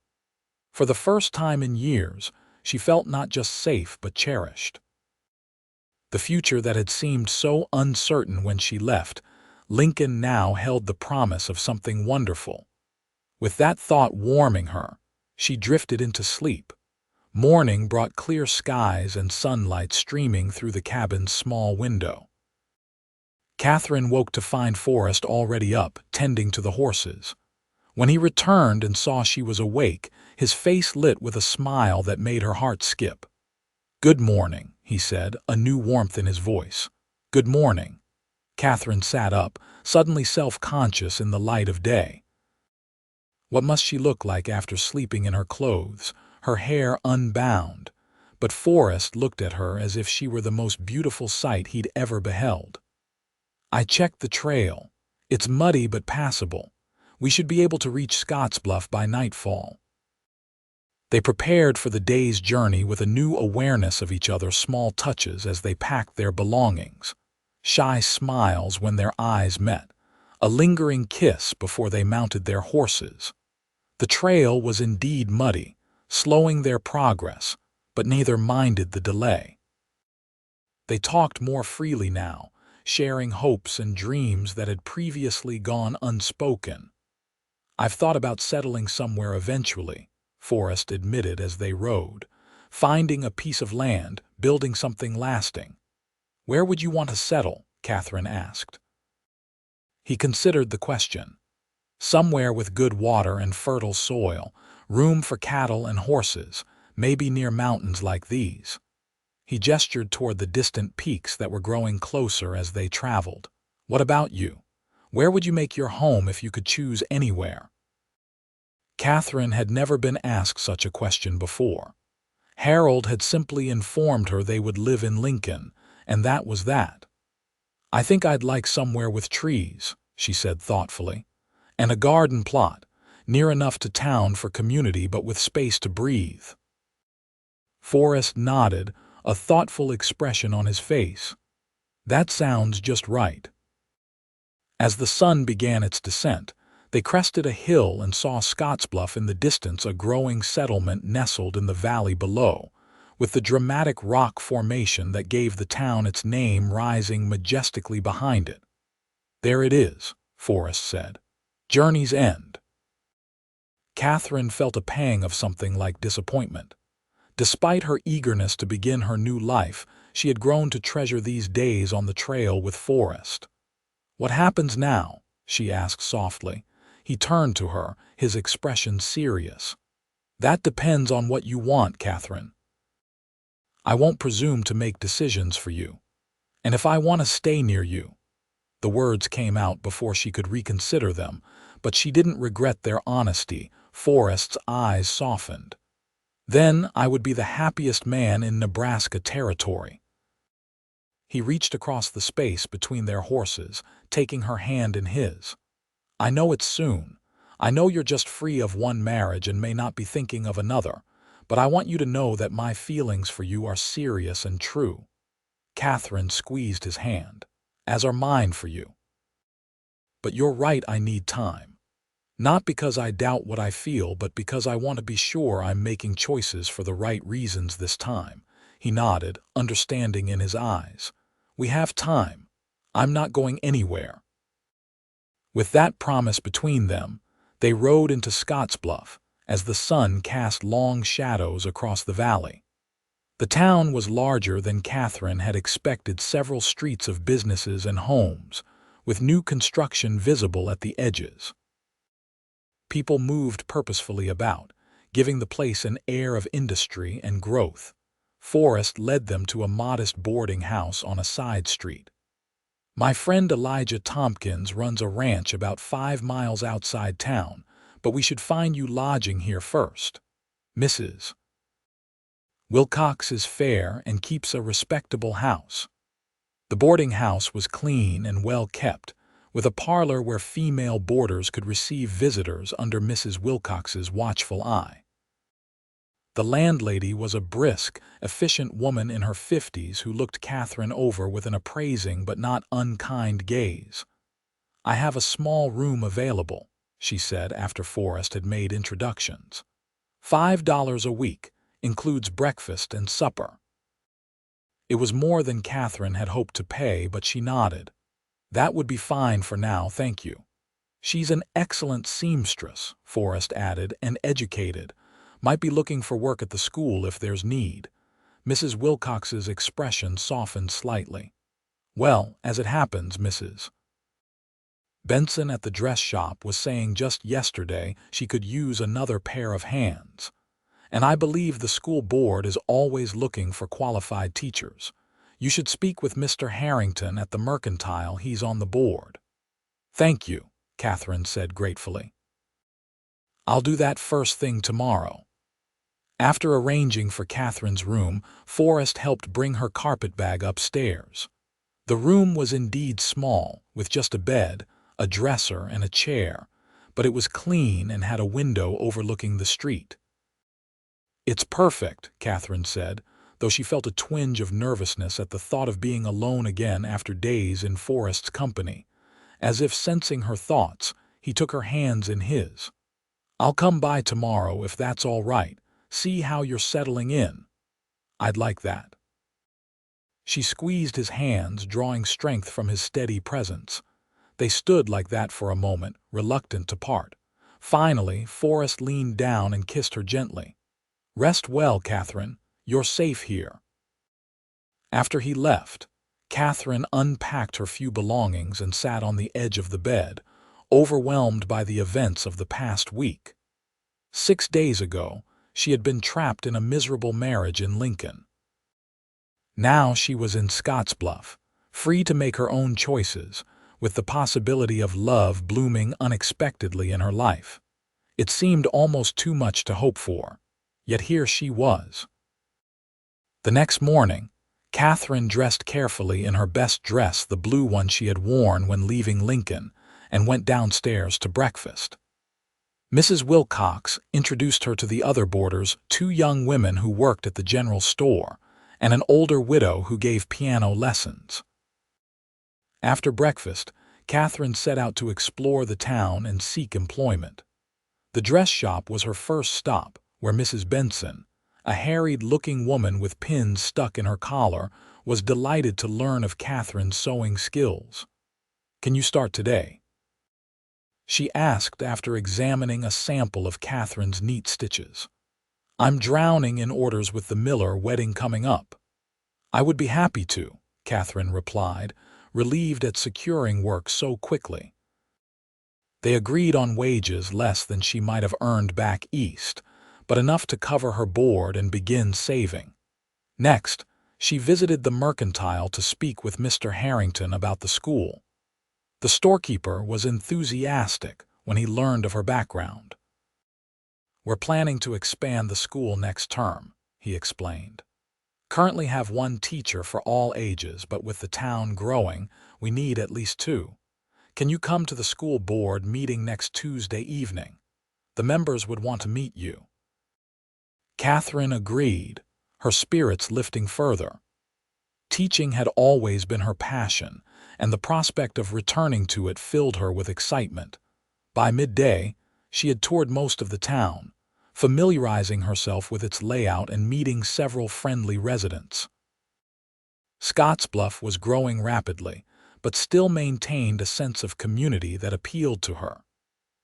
For the first time in years, she felt not just safe but cherished. The future that had seemed so uncertain when she left Lincoln now held the promise of something wonderful. With that thought warming her, she drifted into sleep. Morning brought clear skies and sunlight streaming through the cabin's small window. Katherine woke to find Forrest already up, tending to the horses. When he returned and saw she was awake, his face lit with a smile that made her heart skip. "Good morning," he said, a new warmth in his voice. "Good morning." Katherine sat up, suddenly self-conscious in the light of day. What must she look like after sleeping in her clothes, her hair unbound? But Forrest looked at her as if she were the most beautiful sight he'd ever beheld. "I checked the trail. It's muddy but passable. We should be able to reach Scottsbluff by nightfall." They prepared for the day's journey with a new awareness of each other's small touches as they packed their belongings. Shy smiles when their eyes met, a lingering kiss before they mounted their horses. The trail was indeed muddy, slowing their progress, but neither minded the delay. They talked more freely now, sharing hopes and dreams that had previously gone unspoken. "I've thought about settling somewhere eventually," Forrest admitted as they rode, "finding a piece of land, building something lasting." "Where would you want to settle?" Katherine asked. He considered the question. "Somewhere with good water and fertile soil, room for cattle and horses, maybe near mountains like these." He gestured toward the distant peaks that were growing closer as they traveled. "What about you? Where would you make your home if you could choose anywhere?" Katherine had never been asked such a question before. Harold had simply informed her they would live in Lincoln, and that was that. "I think I'd like somewhere with trees," she said thoughtfully, "and a garden plot, near enough to town for community but with space to breathe." Forrest nodded, a thoughtful expression on his face. "That sounds just right." As the sun began its descent, they crested a hill and saw Scottsbluff in the distance, a growing settlement nestled in the valley below, with the dramatic rock formation that gave the town its name rising majestically behind it. "There it is," Forrest said. "Journey's End." Katherine felt a pang of something like disappointment. Despite her eagerness to begin her new life, she had grown to treasure these days on the trail with Forrest. "What happens now?" she asked softly. He turned to her, his expression serious. That depends on what you want, Katherine. I won't presume to make decisions for you. And if I want to stay near you—" The words came out before she could reconsider them, but she didn't regret their honesty. Forrest's eyes softened. "Then I would be the happiest man in Nebraska Territory." He reached across the space between their horses, taking her hand in his. "I know it's soon. I know you're just free of one marriage and may not be thinking of another, but I want you to know that my feelings for you are serious and true." Katherine squeezed his hand. "As are mine for you. But you're right, I need time. Not because I doubt what I feel, but because I want to be sure I'm making choices for the right reasons this time." He nodded, understanding in his eyes. "We have time. I'm not going anywhere." With that promise between them, they rode into Scottsbluff as the sun cast long shadows across the valley. The town was larger than Katherine had expected, several streets of businesses and homes, with new construction visible at the edges. People moved purposefully about, giving the place an air of industry and growth. Forrest led them to a modest boarding house on a side street. "My friend Elijah Tompkins runs a ranch about 5 miles outside town, but we should find you lodging here first. Mrs. Wilcox is fair and keeps a respectable house." The boarding house was clean and well kept, with a parlor where female boarders could receive visitors under Mrs. Wilcox's watchful eye. The landlady was a brisk, efficient woman in her 50s who looked Katherine over with an appraising but not unkind gaze. "I have a small room available," she said after Forrest had made introductions. $5 a week, includes breakfast and supper." It was more than Katherine had hoped to pay, but she nodded. "That would be fine for now, thank you." "She's an excellent seamstress," Forrest added, "and educated. Might be looking for work at the school if there's need." Mrs. Wilcox's expression softened slightly. "Well, as it happens, Mrs. Benson at the dress shop was saying just yesterday she could use another pair of hands. And I believe the school board is always looking for qualified teachers. You should speak with Mr. Harrington at the Mercantile, he's on the board." "Thank you," Katherine said gratefully. "I'll do that first thing tomorrow." After arranging for Katherine's room, Forrest helped bring her carpetbag upstairs. The room was indeed small, with just a bed, a dresser, and a chair, but it was clean and had a window overlooking the street. "It's perfect," Katherine said, though she felt a twinge of nervousness at the thought of being alone again after days in Forrest's company. As if sensing her thoughts, he took her hands in his. "I'll come by tomorrow if that's all right. See how you're settling in." "I'd like that." She squeezed his hands, drawing strength from his steady presence. They stood like that for a moment, reluctant to part. Finally, Forrest leaned down and kissed her gently. "Rest well, Katherine. You're safe here." After he left, Katherine unpacked her few belongings and sat on the edge of the bed, overwhelmed by the events of the past week. 6 days ago, she had been trapped in a miserable marriage in Lincoln. Now she was in Scottsbluff, free to make her own choices, with the possibility of love blooming unexpectedly in her life. It seemed almost too much to hope for, yet here she was. The next morning, Katherine dressed carefully in her best dress, the blue one she had worn when leaving Lincoln, and went downstairs to breakfast. Mrs. Wilcox introduced her to the other boarders, 2 young women who worked at the general store, and an older widow who gave piano lessons. After breakfast, Katherine set out to explore the town and seek employment. The dress shop was her first stop, where Mrs. Benson, a harried-looking woman with pins stuck in her collar, was delighted to learn of Katherine's sewing skills. "Can you start today?" she asked after examining a sample of Katherine's neat stitches. "I'm drowning in orders with the Miller wedding coming up." "I would be happy to," Katherine replied, relieved at securing work so quickly. They agreed on wages less than she might have earned back east, but enough to cover her board and begin saving. Next, she visited the mercantile to speak with Mr. Harrington about the school. The storekeeper was enthusiastic when he learned of her background. "We're planning to expand the school next term," he explained. "Currently have one teacher for all ages, but with the town growing, we need at least two. Can you come to the school board meeting next Tuesday evening? The members would want to meet you." Katherine agreed, her spirits lifting further. Teaching had always been her passion, and the prospect of returning to it filled her with excitement. By midday, she had toured most of the town, familiarizing herself with its layout and meeting several friendly residents. Scottsbluff was growing rapidly, but still maintained a sense of community that appealed to her.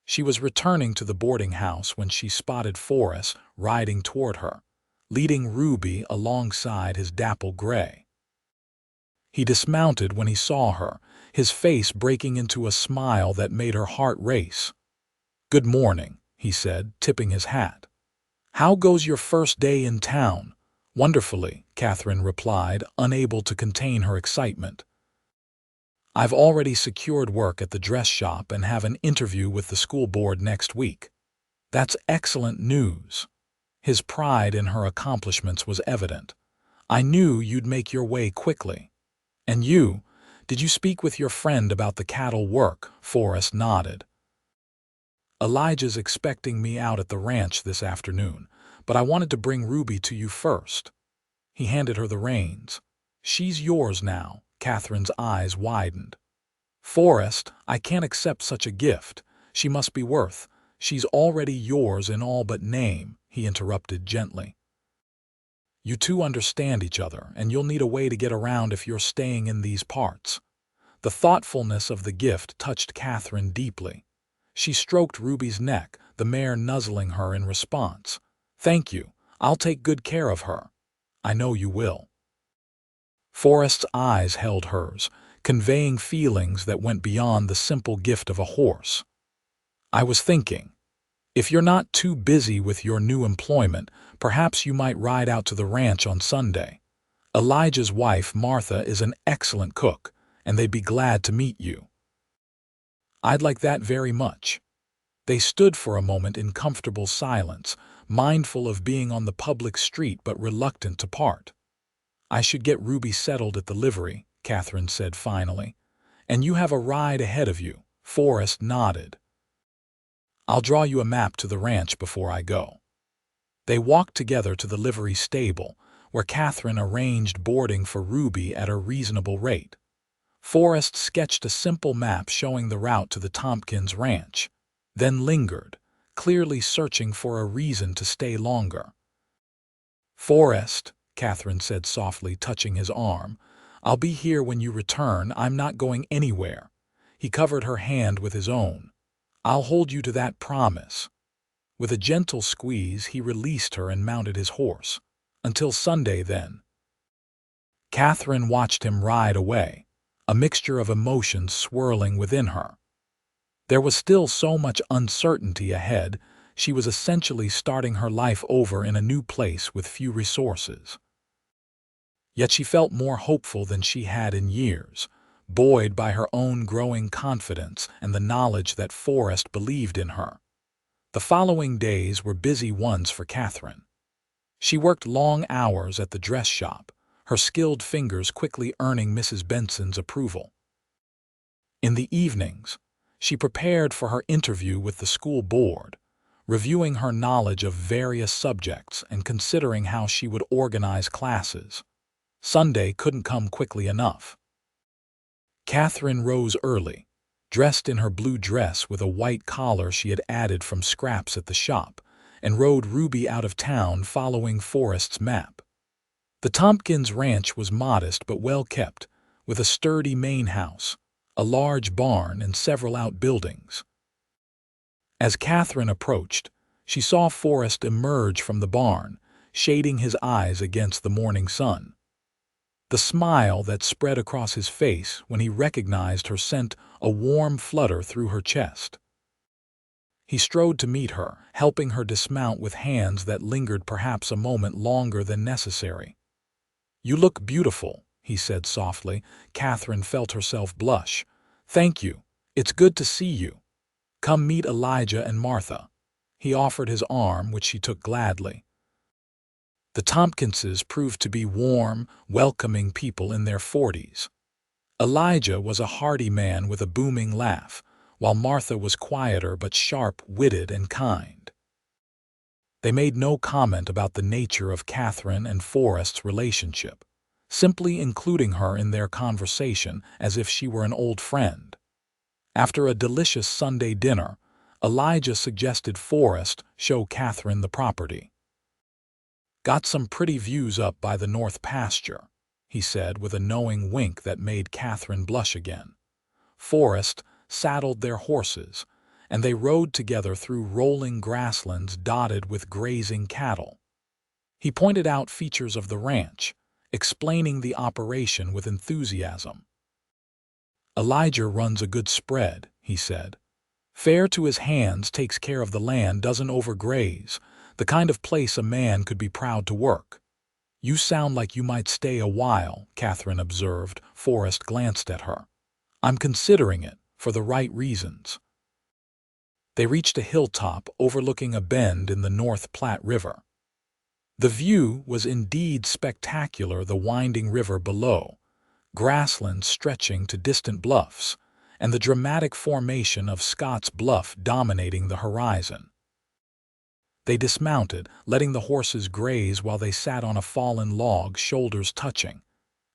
She was returning to the boarding house when she spotted Forrest riding toward her, leading Ruby alongside his dapple gray. He dismounted when he saw her, his face breaking into a smile that made her heart race. "Good morning," he said, tipping his hat. "How goes your first day in town?" "Wonderfully," Katherine replied, unable to contain her excitement. "I've already secured work at the dress shop and have an interview with the school board next week." "That's excellent news." His pride in her accomplishments was evident. "I knew you'd make your way quickly." "And you? Did you speak with your friend about the cattle work?" Forrest nodded. "Elijah's expecting me out at the ranch this afternoon, but I wanted to bring Ruby to you first." He handed her the reins. "She's yours now." Katherine's eyes widened. "Forrest, I can't accept such a gift. She must be worth—" "She's already yours in all but name," he interrupted gently. "You two understand each other, and you'll need a way to get around if you're staying in these parts." The thoughtfulness of the gift touched Katherine deeply. She stroked Ruby's neck, the mare nuzzling her in response. "Thank you. I'll take good care of her." "I know you will." Forrest's eyes held hers, conveying feelings that went beyond the simple gift of a horse. "I was thinking, if you're not too busy with your new employment, perhaps you might ride out to the ranch on Sunday. Elijah's wife, Martha, is an excellent cook, and they'd be glad to meet you." "I'd like that very much." They stood for a moment in comfortable silence, mindful of being on the public street but reluctant to part. "I should get Ruby settled at the livery," Katherine said finally. "And you have a ride ahead of you." Forrest nodded. "I'll draw you a map to the ranch before I go." They walked together to the livery stable, where Katherine arranged boarding for Ruby at a reasonable rate. Forrest sketched a simple map showing the route to the Tompkins ranch, then lingered, clearly searching for a reason to stay longer. "Forrest," Katherine said softly, touching his arm, "I'll be here when you return. I'm not going anywhere." He covered her hand with his own. "I'll hold you to that promise." With a gentle squeeze, he released her and mounted his horse. "Until Sunday, then." Katherine watched him ride away, a mixture of emotions swirling within her. There was still so much uncertainty ahead. She was essentially starting her life over in a new place with few resources. Yet she felt more hopeful than she had in years, buoyed by her own growing confidence and the knowledge that Forrest believed in her. The following days were busy ones for Katherine. She worked long hours at the dress shop, her skilled fingers quickly earning Mrs. Benson's approval. In the evenings, she prepared for her interview with the school board, reviewing her knowledge of various subjects and considering how she would organize classes. Sunday couldn't come quickly enough. Katherine rose early, dressed in her blue dress with a white collar she had added from scraps at the shop, and rode Ruby out of town following Forrest's map. The Tompkins ranch was modest but well kept, with a sturdy main house, a large barn, and several outbuildings. As Katherine approached, she saw Forrest emerge from the barn, shading his eyes against the morning sun. The smile that spread across his face when he recognized her sent a warm flutter through her chest. He strode to meet her, helping her dismount with hands that lingered perhaps a moment longer than necessary. "You look beautiful," he said softly. Katherine felt herself blush. "Thank you. It's good to see you. Come meet Elijah and Martha." He offered his arm, which she took gladly. The Tompkinses proved to be warm, welcoming people in their 40s. Elijah was a hearty man with a booming laugh, while Martha was quieter but sharp-witted and kind. They made no comment about the nature of Katherine and Forrest's relationship, simply including her in their conversation as if she were an old friend. After a delicious Sunday dinner, Elijah suggested Forrest show Katherine the property. "Got some pretty views up by the north pasture," he said with a knowing wink that made Katherine blush again. Forrest saddled their horses, and they rode together through rolling grasslands dotted with grazing cattle. He pointed out features of the ranch, explaining the operation with enthusiasm. "Elijah runs a good spread," he said. "Fair to his hands, takes care of the land, doesn't overgraze, the kind of place a man could be proud to work." "You sound like you might stay a while," Katherine observed. Forrest glanced at her. "I'm considering it, for the right reasons." They reached a hilltop overlooking a bend in the North Platte River. The view was indeed spectacular, the winding river below, grasslands stretching to distant bluffs, and the dramatic formation of Scott's Bluff dominating the horizon. They dismounted, letting the horses graze while they sat on a fallen log, shoulders touching.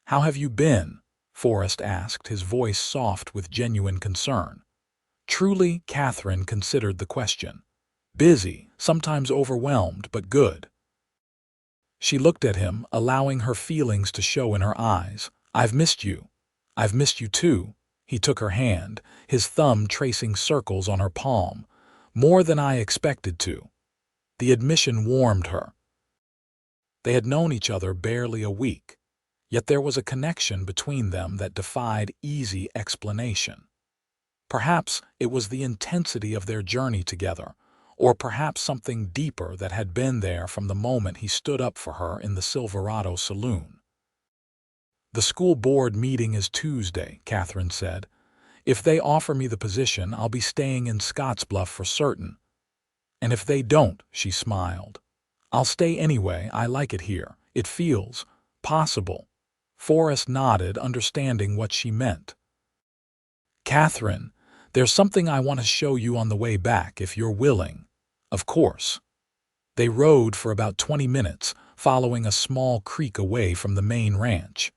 "How have you been?" Forrest asked, his voice soft with genuine concern. Truly, Katherine considered the question. "Busy, sometimes overwhelmed, but good." She looked at him, allowing her feelings to show in her eyes. "I've missed you." "I've missed you too." He took her hand, his thumb tracing circles on her palm. "More than I expected to." The admission warmed her. They had known each other barely a week, yet there was a connection between them that defied easy explanation. Perhaps it was the intensity of their journey together, or perhaps something deeper that had been there from the moment he stood up for her in the Silverado Saloon. "The school board meeting is Tuesday," Katherine said. "If they offer me the position, I'll be staying in Scottsbluff for certain. And if they don't," she smiled, "I'll stay anyway. I like it here. It feels possible." Forrest nodded, understanding what she meant. "Katherine, there's something I want to show you on the way back, if you're willing." "Of course." They rode for about 20 minutes, following a small creek away from the main ranch.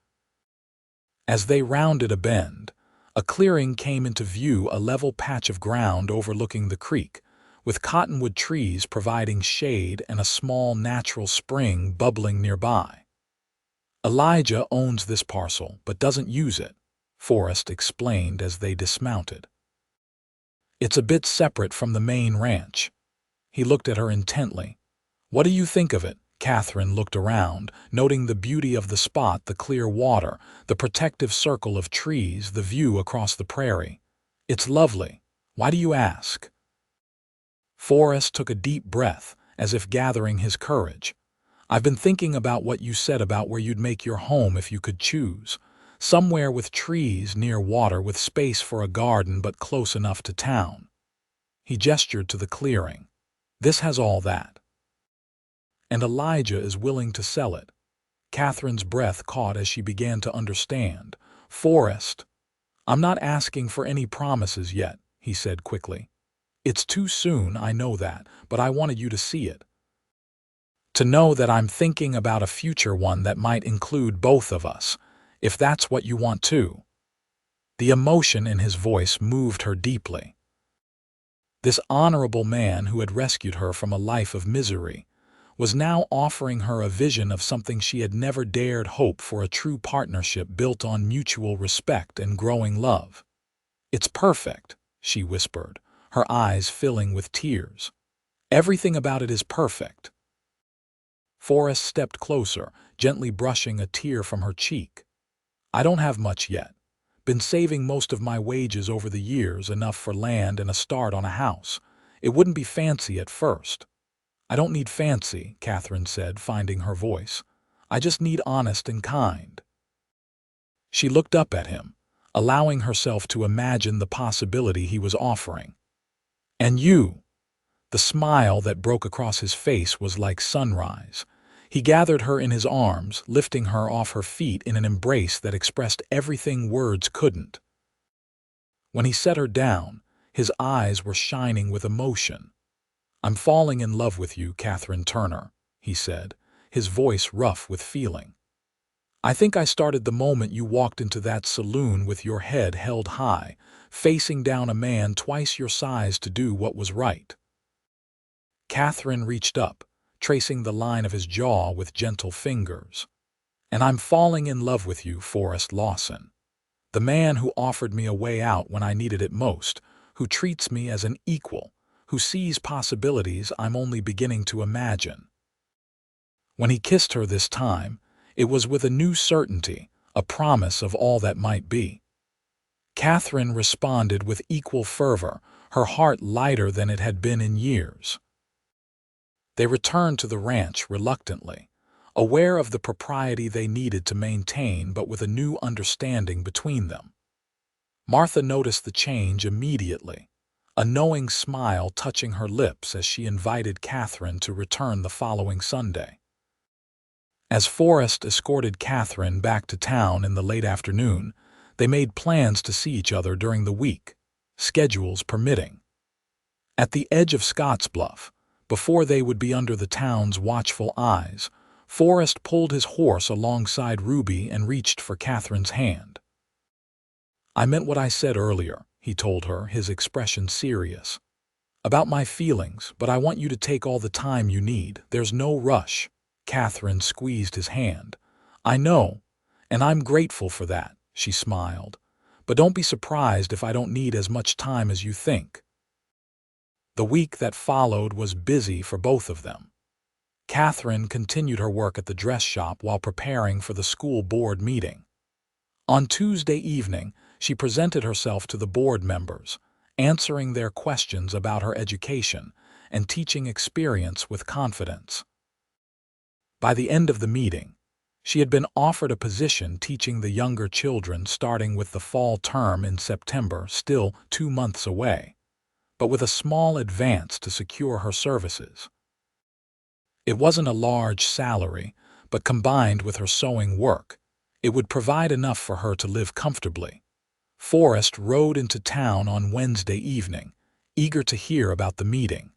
As they rounded a bend, a clearing came into view, a level patch of ground overlooking the creek, with cottonwood trees providing shade and a small natural spring bubbling nearby. "Elijah owns this parcel, but doesn't use it," Forrest explained as they dismounted. "It's a bit separate from the main ranch." He looked at her intently. "What do you think of it?" Katherine looked around, noting the beauty of the spot, the clear water, the protective circle of trees, the view across the prairie. "It's lovely. Why do you ask?" Forrest took a deep breath, as if gathering his courage. "I've been thinking about what you said about where you'd make your home if you could choose. Somewhere with trees, near water, with space for a garden but close enough to town." He gestured to the clearing. "This has all that. And Elijah is willing to sell it." Katherine's breath caught as she began to understand. "Forrest, I'm not asking for any promises yet," he said quickly. "It's too soon, I know that, but I wanted you to see it. To know that I'm thinking about a future one that might include both of us, if that's what you want too." The emotion in his voice moved her deeply. This honorable man who had rescued her from a life of misery was now offering her a vision of something she had never dared hope for, a true partnership built on mutual respect and growing love. "It's perfect," she whispered, her eyes filling with tears. "Everything about it is perfect." Forrest stepped closer, gently brushing a tear from her cheek. "I don't have much yet. Been saving most of my wages over the years, enough for land and a start on a house. It wouldn't be fancy at first. I don't need fancy, Katherine said, finding her voice. I just need honest and kind. She looked up at him, allowing herself to imagine the possibility he was offering. And you? The smile that broke across his face was like sunrise. He gathered her in his arms, lifting her off her feet in an embrace that expressed everything words couldn't. When he set her down, his eyes were shining with emotion. "I'm falling in love with you, Katherine Turner," he said, his voice rough with feeling. "I think I started the moment you walked into that saloon with your head held high, facing down a man twice your size to do what was right." Katherine reached up, tracing the line of his jaw with gentle fingers. "And I'm falling in love with you, Forrest Lawson. The man who offered me a way out when I needed it most, who treats me as an equal, who sees possibilities I'm only beginning to imagine." When he kissed her this time, it was with a new certainty, a promise of all that might be. Katherine responded with equal fervor, her heart lighter than it had been in years. They returned to the ranch reluctantly, aware of the propriety they needed to maintain but with a new understanding between them. Martha noticed the change immediately, a knowing smile touching her lips as she invited Katherine to return the following Sunday. As Forrest escorted Katherine back to town in the late afternoon, they made plans to see each other during the week, schedules permitting. At the edge of Scottsbluff, before they would be under the town's watchful eyes, Forrest pulled his horse alongside Ruby and reached for Katherine's hand. "I meant what I said earlier," he told her, his expression serious. "About my feelings, but I want you to take all the time you need. There's no rush." Katherine squeezed his hand. "I know, and I'm grateful for that," she smiled. "But don't be surprised if I don't need as much time as you think." The week that followed was busy for both of them. Katherine continued her work at the dress shop while preparing for the school board meeting. On Tuesday evening, she presented herself to the board members, answering their questions about her education and teaching experience with confidence. By the end of the meeting, she had been offered a position teaching the younger children starting with the fall term in September, still 2 months away, but with a small advance to secure her services. It wasn't a large salary, but combined with her sewing work, it would provide enough for her to live comfortably. Forrest rode into town on Wednesday evening, eager to hear about the meeting.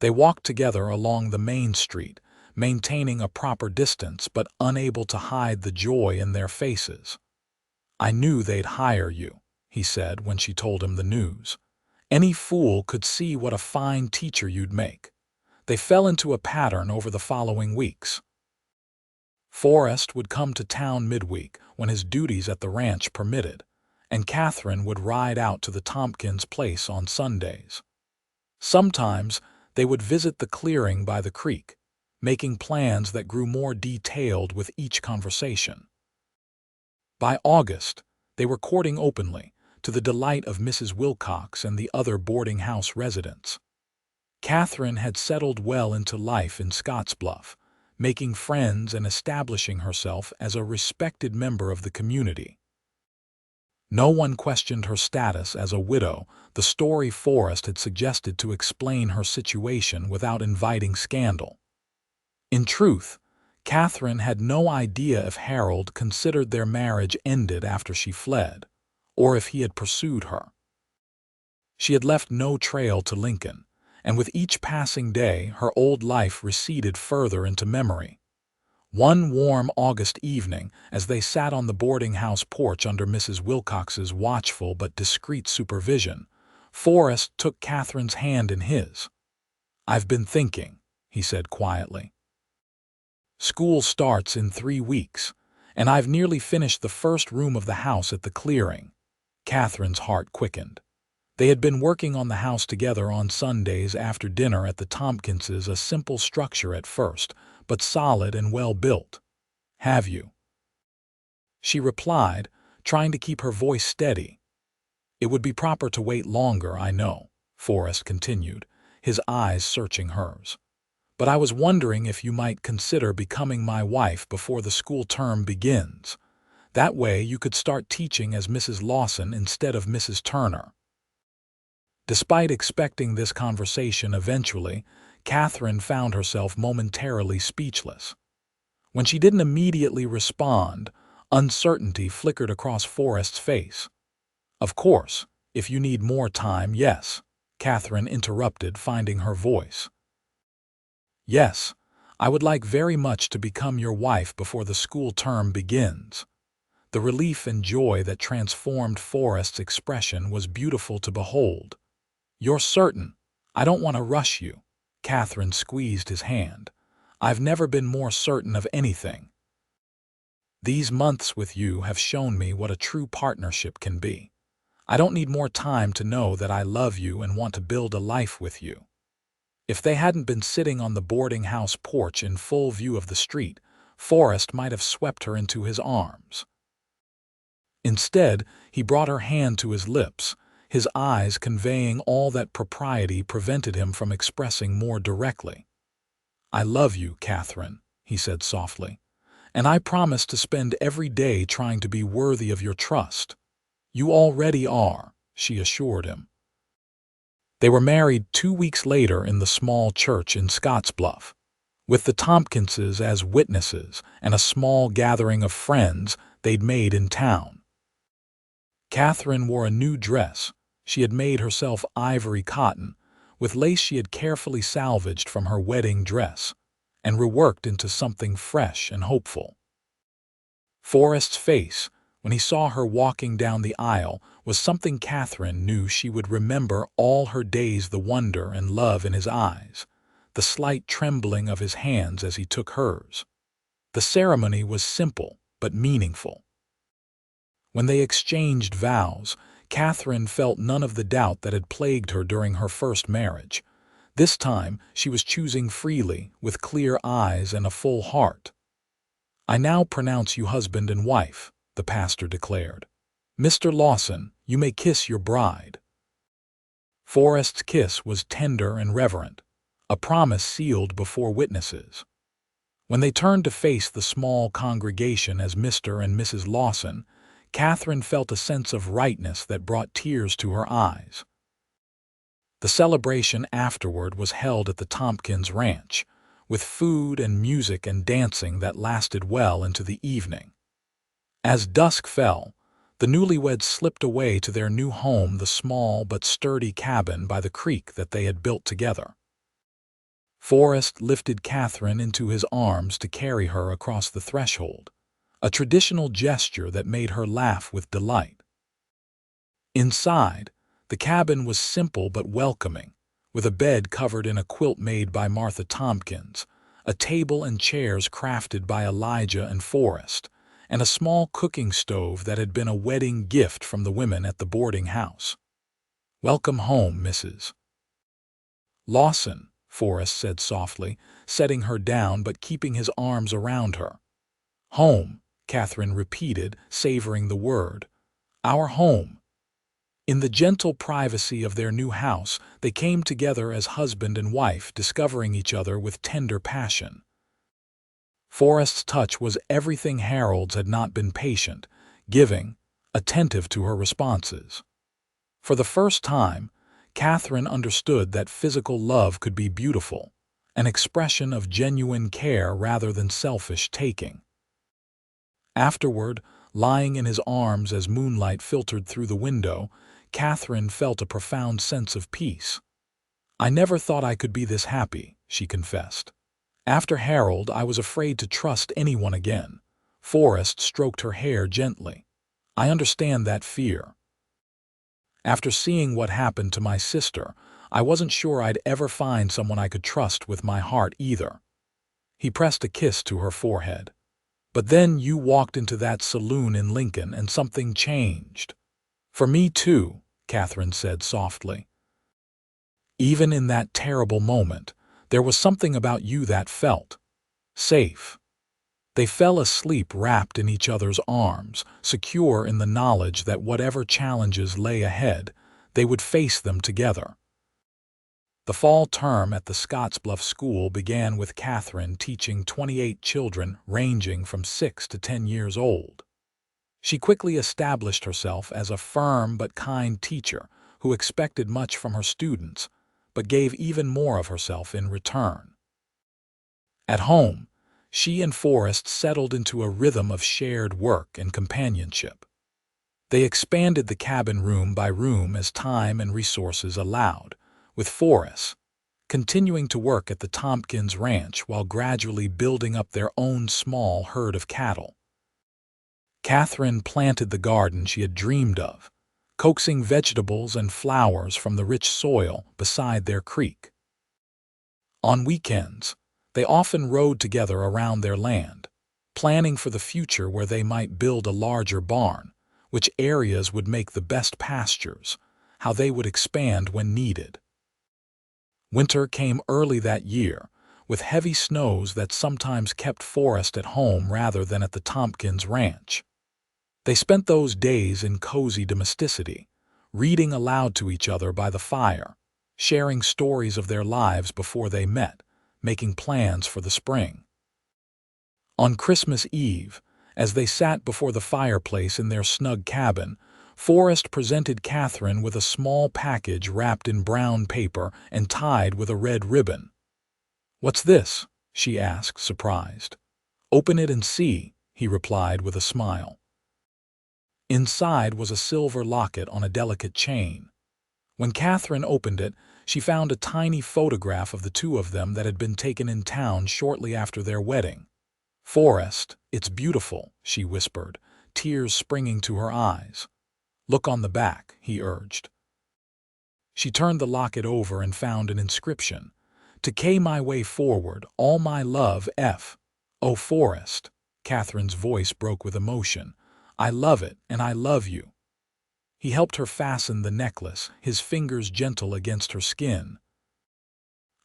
They walked together along the main street, maintaining a proper distance but unable to hide the joy in their faces. "I knew they'd hire you," he said when she told him the news. "Any fool could see what a fine teacher you'd make." They fell into a pattern over the following weeks. Forrest would come to town midweek when his duties at the ranch permitted, and Katherine would ride out to the Tompkins' place on Sundays. Sometimes they would visit the clearing by the creek, making plans that grew more detailed with each conversation. By August, they were courting openly, to the delight of Mrs. Wilcox and the other boarding house residents. Katherine had settled well into life in Scottsbluff, making friends and establishing herself as a respected member of the community. No one questioned her status as a widow, the story Forrest had suggested to explain her situation without inviting scandal. In truth, Katherine had no idea if Harold considered their marriage ended after she fled, or if he had pursued her. She had left no trail to Lincoln, and with each passing day her old life receded further into memory. One warm August evening, as they sat on the boarding house porch under Mrs. Wilcox's watchful but discreet supervision, Forrest took Katherine's hand in his. "I've been thinking," he said quietly. "School starts in 3 weeks, and I've nearly finished the first room of the house at the clearing." Katherine's heart quickened. They had been working on the house together on Sundays after dinner at the Tompkinses, a simple structure at first, but solid and well built. "Have you?" she replied, trying to keep her voice steady. "It would be proper to wait longer, I know," Forrest continued, his eyes searching hers. "But I was wondering if you might consider becoming my wife before the school term begins. That way you could start teaching as Mrs. Lawson instead of Mrs. Turner." Despite expecting this conversation eventually, Katherine found herself momentarily speechless. When she didn't immediately respond, uncertainty flickered across Forrest's face. "Of course, if you need more time, yes," Katherine interrupted, finding her voice. "Yes, I would like very much to become your wife before the school term begins." The relief and joy that transformed Forrest's expression was beautiful to behold. "You're certain? I don't want to rush you." Katherine squeezed his hand. "I've never been more certain of anything. These months with you have shown me what a true partnership can be. I don't need more time to know that I love you and want to build a life with you." If they hadn't been sitting on the boarding house porch in full view of the street, Forrest might have swept her into his arms. Instead, he brought her hand to his lips, his eyes conveying all that propriety prevented him from expressing more directly. "I love you, Katherine," he said softly, "and I promise to spend every day trying to be worthy of your trust." "You already are," she assured him. They were married 2 weeks later in the small church in Scottsbluff. With the Tompkinses as witnesses and a small gathering of friends they'd made in town. Katherine wore a new dress. She had made herself ivory cotton, with lace she had carefully salvaged from her wedding dress, and reworked into something fresh and hopeful. Forrest's face, when he saw her walking down the aisle, was something Katherine knew she would remember all her days, the wonder and love in his eyes, the slight trembling of his hands as he took hers. The ceremony was simple but meaningful. When they exchanged vows, Katherine felt none of the doubt that had plagued her during her first marriage. This time she was choosing freely, with clear eyes and a full heart. "I now pronounce you husband and wife," the pastor declared. "Mr. Lawson, you may kiss your bride." Forrest's kiss was tender and reverent, a promise sealed before witnesses. When they turned to face the small congregation as Mr. and Mrs. Lawson, Katherine felt a sense of rightness that brought tears to her eyes. The celebration afterward was held at the Tompkins Ranch, with food and music and dancing that lasted well into the evening. As dusk fell, the newlyweds slipped away to their new home, the small but sturdy cabin by the creek that they had built together. Forrest lifted Katherine into his arms to carry her across the threshold, a traditional gesture that made her laugh with delight. Inside, the cabin was simple but welcoming, with a bed covered in a quilt made by Martha Tompkins, a table and chairs crafted by Elijah and Forrest, and a small cooking stove that had been a wedding gift from the women at the boarding house. "Welcome home, Mrs. Lawson," Forrest said softly, setting her down but keeping his arms around her. "Home," Katherine repeated, savoring the word. "Our home." In the gentle privacy of their new house, they came together as husband and wife, discovering each other with tender passion. Forrest's touch was everything Harold's had not been: patient, giving, attentive to her responses. For the first time, Katherine understood that physical love could be beautiful, an expression of genuine care rather than selfish taking. Afterward, lying in his arms as moonlight filtered through the window, Katherine felt a profound sense of peace. "I never thought I could be this happy," she confessed. "After Harold, I was afraid to trust anyone again." Forrest stroked her hair gently. "I understand that fear. After seeing what happened to my sister, I wasn't sure I'd ever find someone I could trust with my heart either." He pressed a kiss to her forehead. "But then you walked into that saloon in Lincoln and something changed." "For me too," Katherine said softly. "Even in that terrible moment, there was something about you that felt safe." They fell asleep wrapped in each other's arms, secure in the knowledge that whatever challenges lay ahead, they would face them together. The fall term at the Scottsbluff School began with Katherine teaching 28 children ranging from 6 to 10 years old. She quickly established herself as a firm but kind teacher who expected much from her students, but gave even more of herself in return. At home, she and Forrest settled into a rhythm of shared work and companionship. They expanded the cabin room by room as time and resources allowed, with Forrest continuing to work at the Tompkins Ranch while gradually building up their own small herd of cattle. Katherine planted the garden she had dreamed of, coaxing vegetables and flowers from the rich soil beside their creek. On weekends, they often rode together around their land, planning for the future where they might build a larger barn, which areas would make the best pastures, how they would expand when needed. Winter came early that year, with heavy snows that sometimes kept Forrest at home rather than at the Tompkins Ranch. They spent those days in cozy domesticity, reading aloud to each other by the fire, sharing stories of their lives before they met, making plans for the spring. On Christmas Eve, as they sat before the fireplace in their snug cabin, Forrest presented Katherine with a small package wrapped in brown paper and tied with a red ribbon. "What's this?" she asked, surprised. "Open it and see," he replied with a smile. Inside was a silver locket on a delicate chain. When Katherine opened it, she found a tiny photograph of the two of them that had been taken in town shortly after their wedding. "Forrest, it's beautiful," she whispered, tears springing to her eyes. "Look on the back," he urged. She turned the locket over and found an inscription. "To K my way forward, all my love, F. Oh, Forrest," Katherine's voice broke with emotion. "I love it, and I love you." He helped her fasten the necklace, his fingers gentle against her skin.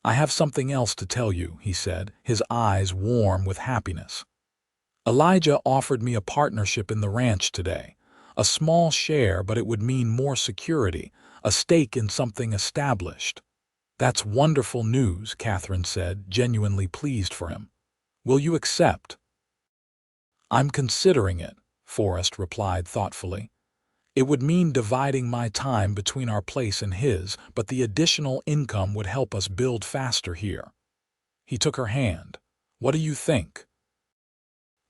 "I have something else to tell you," he said, his eyes warm with happiness. "Elijah offered me a partnership in the ranch today. A small share, but it would mean more security, a stake in something established." "That's wonderful news," Katherine said, genuinely pleased for him. "Will you accept?" "I'm considering it," Forrest replied thoughtfully. "It would mean dividing my time between our place and his, but the additional income would help us build faster here." He took her hand. "What do you think?"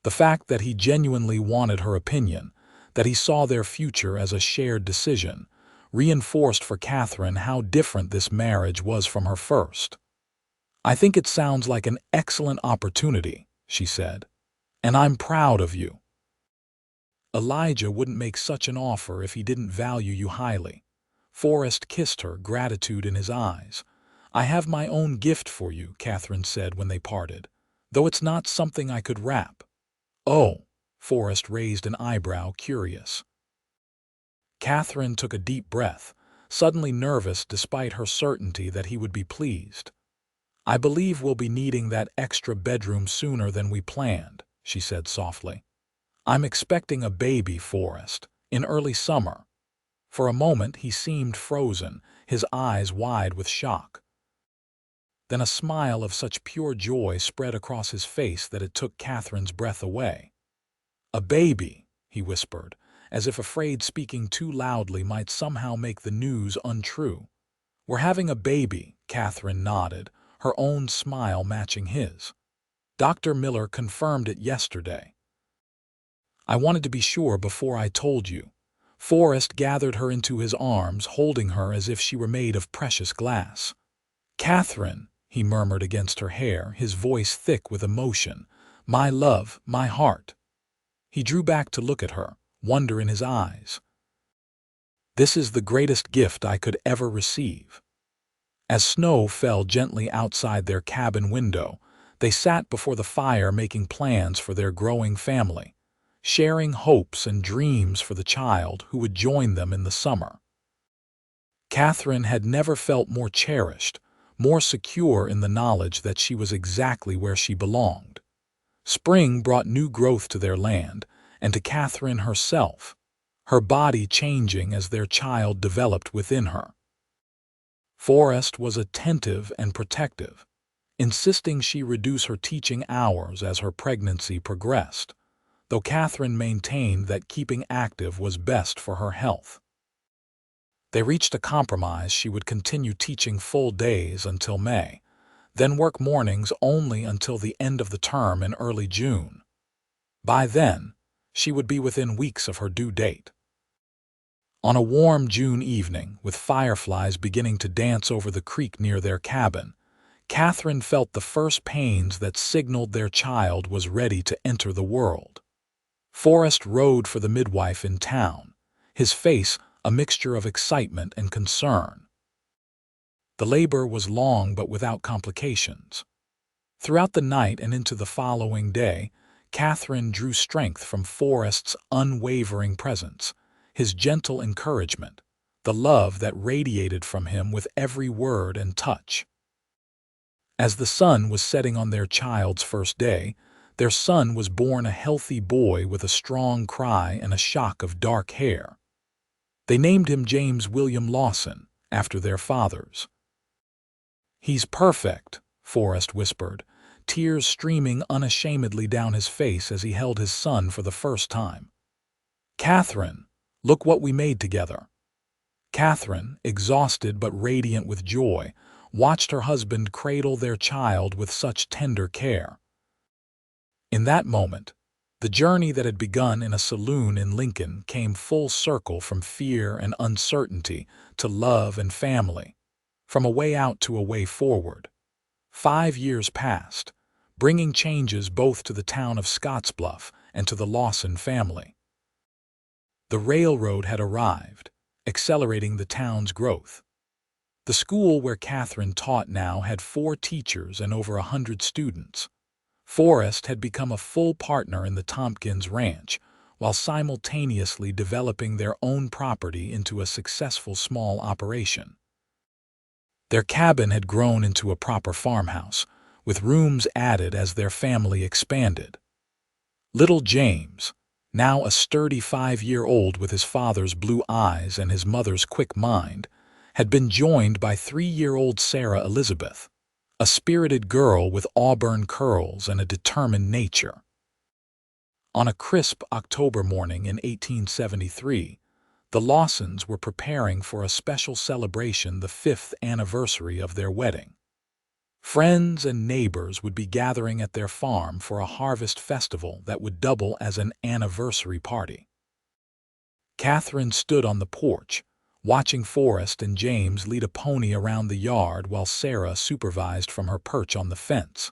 The fact that he genuinely wanted her opinion, that he saw their future as a shared decision, reinforced for Katherine how different this marriage was from her first. "I think it sounds like an excellent opportunity," she said, "and I'm proud of you." "Elijah wouldn't make such an offer if he didn't value you highly." Forrest kissed her, gratitude in his eyes. "I have my own gift for you," Katherine said when they parted, "though it's not something I could wrap." "Oh," Forrest raised an eyebrow, curious. Katherine took a deep breath, suddenly nervous despite her certainty that he would be pleased. "I believe we'll be needing that extra bedroom sooner than we planned," she said softly. "I'm expecting a baby, Forrest, in early summer." For a moment he seemed frozen, his eyes wide with shock. Then a smile of such pure joy spread across his face that it took Katherine's breath away. "A baby," he whispered, as if afraid speaking too loudly might somehow make the news untrue. "We're having a baby," Katherine nodded, her own smile matching his. "Dr. Miller confirmed it yesterday." "I wanted to be sure before I told you." Forrest gathered her into his arms, holding her as if she were made of precious glass. "Katherine," he murmured against her hair, his voice thick with emotion, "my love, my heart." He drew back to look at her, wonder in his eyes. "This is the greatest gift I could ever receive." As snow fell gently outside their cabin window, they sat before the fire making plans for their growing family, sharing hopes and dreams for the child who would join them in the summer. Katherine had never felt more cherished, more secure in the knowledge that she was exactly where she belonged. Spring brought new growth to their land, and to Katherine herself, her body changing as their child developed within her. Forrest was attentive and protective, insisting she reduce her teaching hours as her pregnancy progressed, though Katherine maintained that keeping active was best for her health. They reached a compromise: she would continue teaching full days until May, then work mornings only until the end of the term in early June. By then, she would be within weeks of her due date. On a warm June evening, with fireflies beginning to dance over the creek near their cabin, Katherine felt the first pains that signaled their child was ready to enter the world. Forrest rode for the midwife in town, his face a mixture of excitement and concern. The labor was long but without complications. Throughout the night and into the following day, Katherine drew strength from Forrest's unwavering presence, his gentle encouragement, the love that radiated from him with every word and touch. As the sun was setting on their child's first day, their son was born a healthy boy with a strong cry and a shock of dark hair. They named him James William Lawson, after their fathers. "He's perfect," Forrest whispered, tears streaming unashamedly down his face as he held his son for the first time. "Katherine, look what we made together." Katherine, exhausted but radiant with joy, watched her husband cradle their child with such tender care. In that moment, the journey that had begun in a saloon in Lincoln came full circle, from fear and uncertainty to love and family, from a way out to a way forward. 5 years passed, bringing changes both to the town of Scottsbluff and to the Lawson family. The railroad had arrived, accelerating the town's growth. The school where Katherine taught now had 4 teachers and over 100 students. Forrest had become a full partner in the Tompkins Ranch, while simultaneously developing their own property into a successful small operation. Their cabin had grown into a proper farmhouse, with rooms added as their family expanded. Little James, now a sturdy 5-year-old with his father's blue eyes and his mother's quick mind, had been joined by 3-year-old Sarah Elizabeth, a spirited girl with auburn curls and a determined nature. On a crisp October morning in 1873, the Lawsons were preparing for a special celebration, the 5th anniversary of their wedding. Friends and neighbors would be gathering at their farm for a harvest festival that would double as an anniversary party. Katherine stood on the porch, watching Forrest and James lead a pony around the yard while Sarah supervised from her perch on the fence.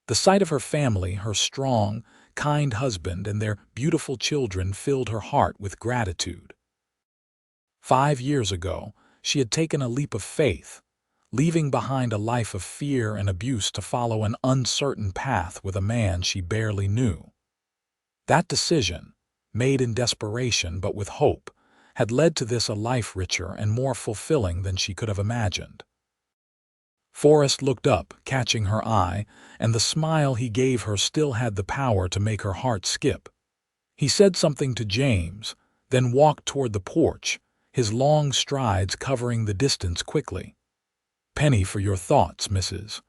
The sight of her family, her strong, kind husband, and their beautiful children filled her heart with gratitude. 5 years ago, she had taken a leap of faith, leaving behind a life of fear and abuse to follow an uncertain path with a man she barely knew. That decision, made in desperation but with hope, had led to this, a life richer and more fulfilling than she could have imagined. Forrest looked up, catching her eye, and the smile he gave her still had the power to make her heart skip. He said something to James, then walked toward the porch, his long strides covering the distance quickly. "Penny for your thoughts, Mrs.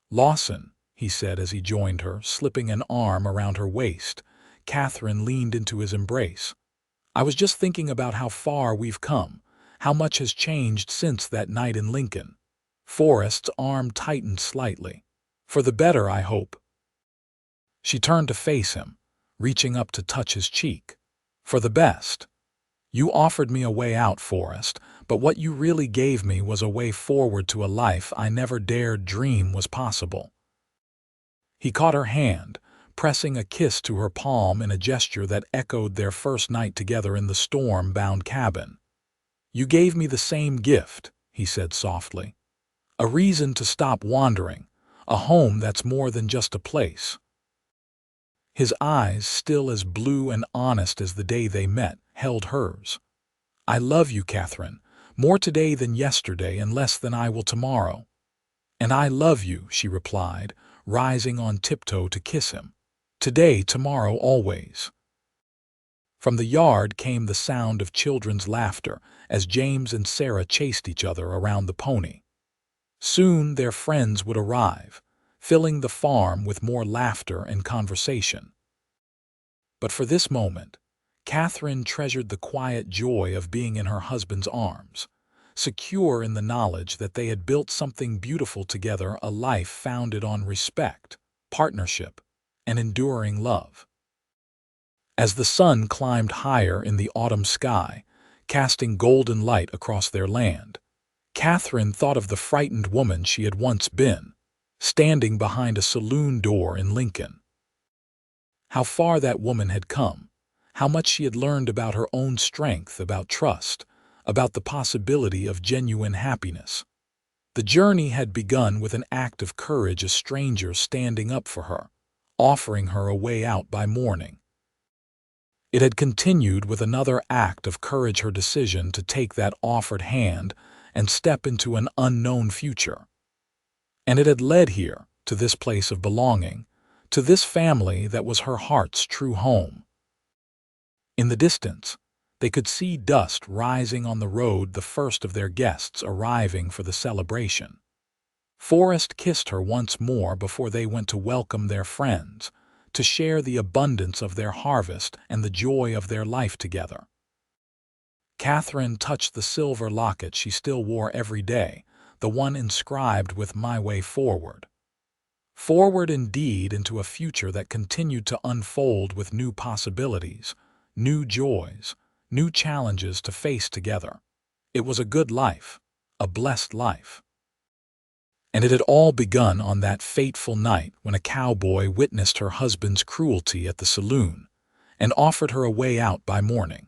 Lawson," he said as he joined her, slipping an arm around her waist. Katherine leaned into his embrace. "I was just thinking about how far we've come, how much has changed since that night in Lincoln." Forrest's arm tightened slightly. "For the better, I hope." She turned to face him, reaching up to touch his cheek. "For the best. You offered me a way out, Forrest, but what you really gave me was a way forward to a life I never dared dream was possible." He caught her hand, pressing a kiss to her palm in a gesture that echoed their first night together in the storm-bound cabin. "You gave me the same gift," he said softly. "A reason to stop wandering, a home that's more than just a place." His eyes, still as blue and honest as the day they met, held hers. "I love you, Katherine, more today than yesterday and less than I will tomorrow." "And I love you," she replied, rising on tiptoe to kiss him. "Today, tomorrow, always." From the yard came the sound of children's laughter as James and Sarah chased each other around the pony. Soon their friends would arrive, filling the farm with more laughter and conversation. But for this moment, Katherine treasured the quiet joy of being in her husband's arms, secure in the knowledge that they had built something beautiful together, a life founded on respect, partnership, and enduring love. As the sun climbed higher in the autumn sky, casting golden light across their land, Katherine thought of the frightened woman she had once been, standing behind a saloon door in Lincoln. How far that woman had come, how much she had learned about her own strength, about trust, about the possibility of genuine happiness. The journey had begun with an act of courage, a stranger standing up for her, offering her a way out by morning. It had continued with another act of courage, her decision to take that offered hand and step into an unknown future. And it had led here, to this place of belonging, to this family that was her heart's true home. In the distance, they could see dust rising on the road, the first of their guests arriving for the celebration. Forrest kissed her once more before they went to welcome their friends, to share the abundance of their harvest and the joy of their life together. Katherine touched the silver locket she still wore every day, the one inscribed with "My Way Forward." Forward indeed, into a future that continued to unfold with new possibilities, new joys, new challenges to face together. It was a good life, a blessed life. And it had all begun on that fateful night when a cowboy witnessed her husband's cruelty at the saloon and offered her a way out by morning.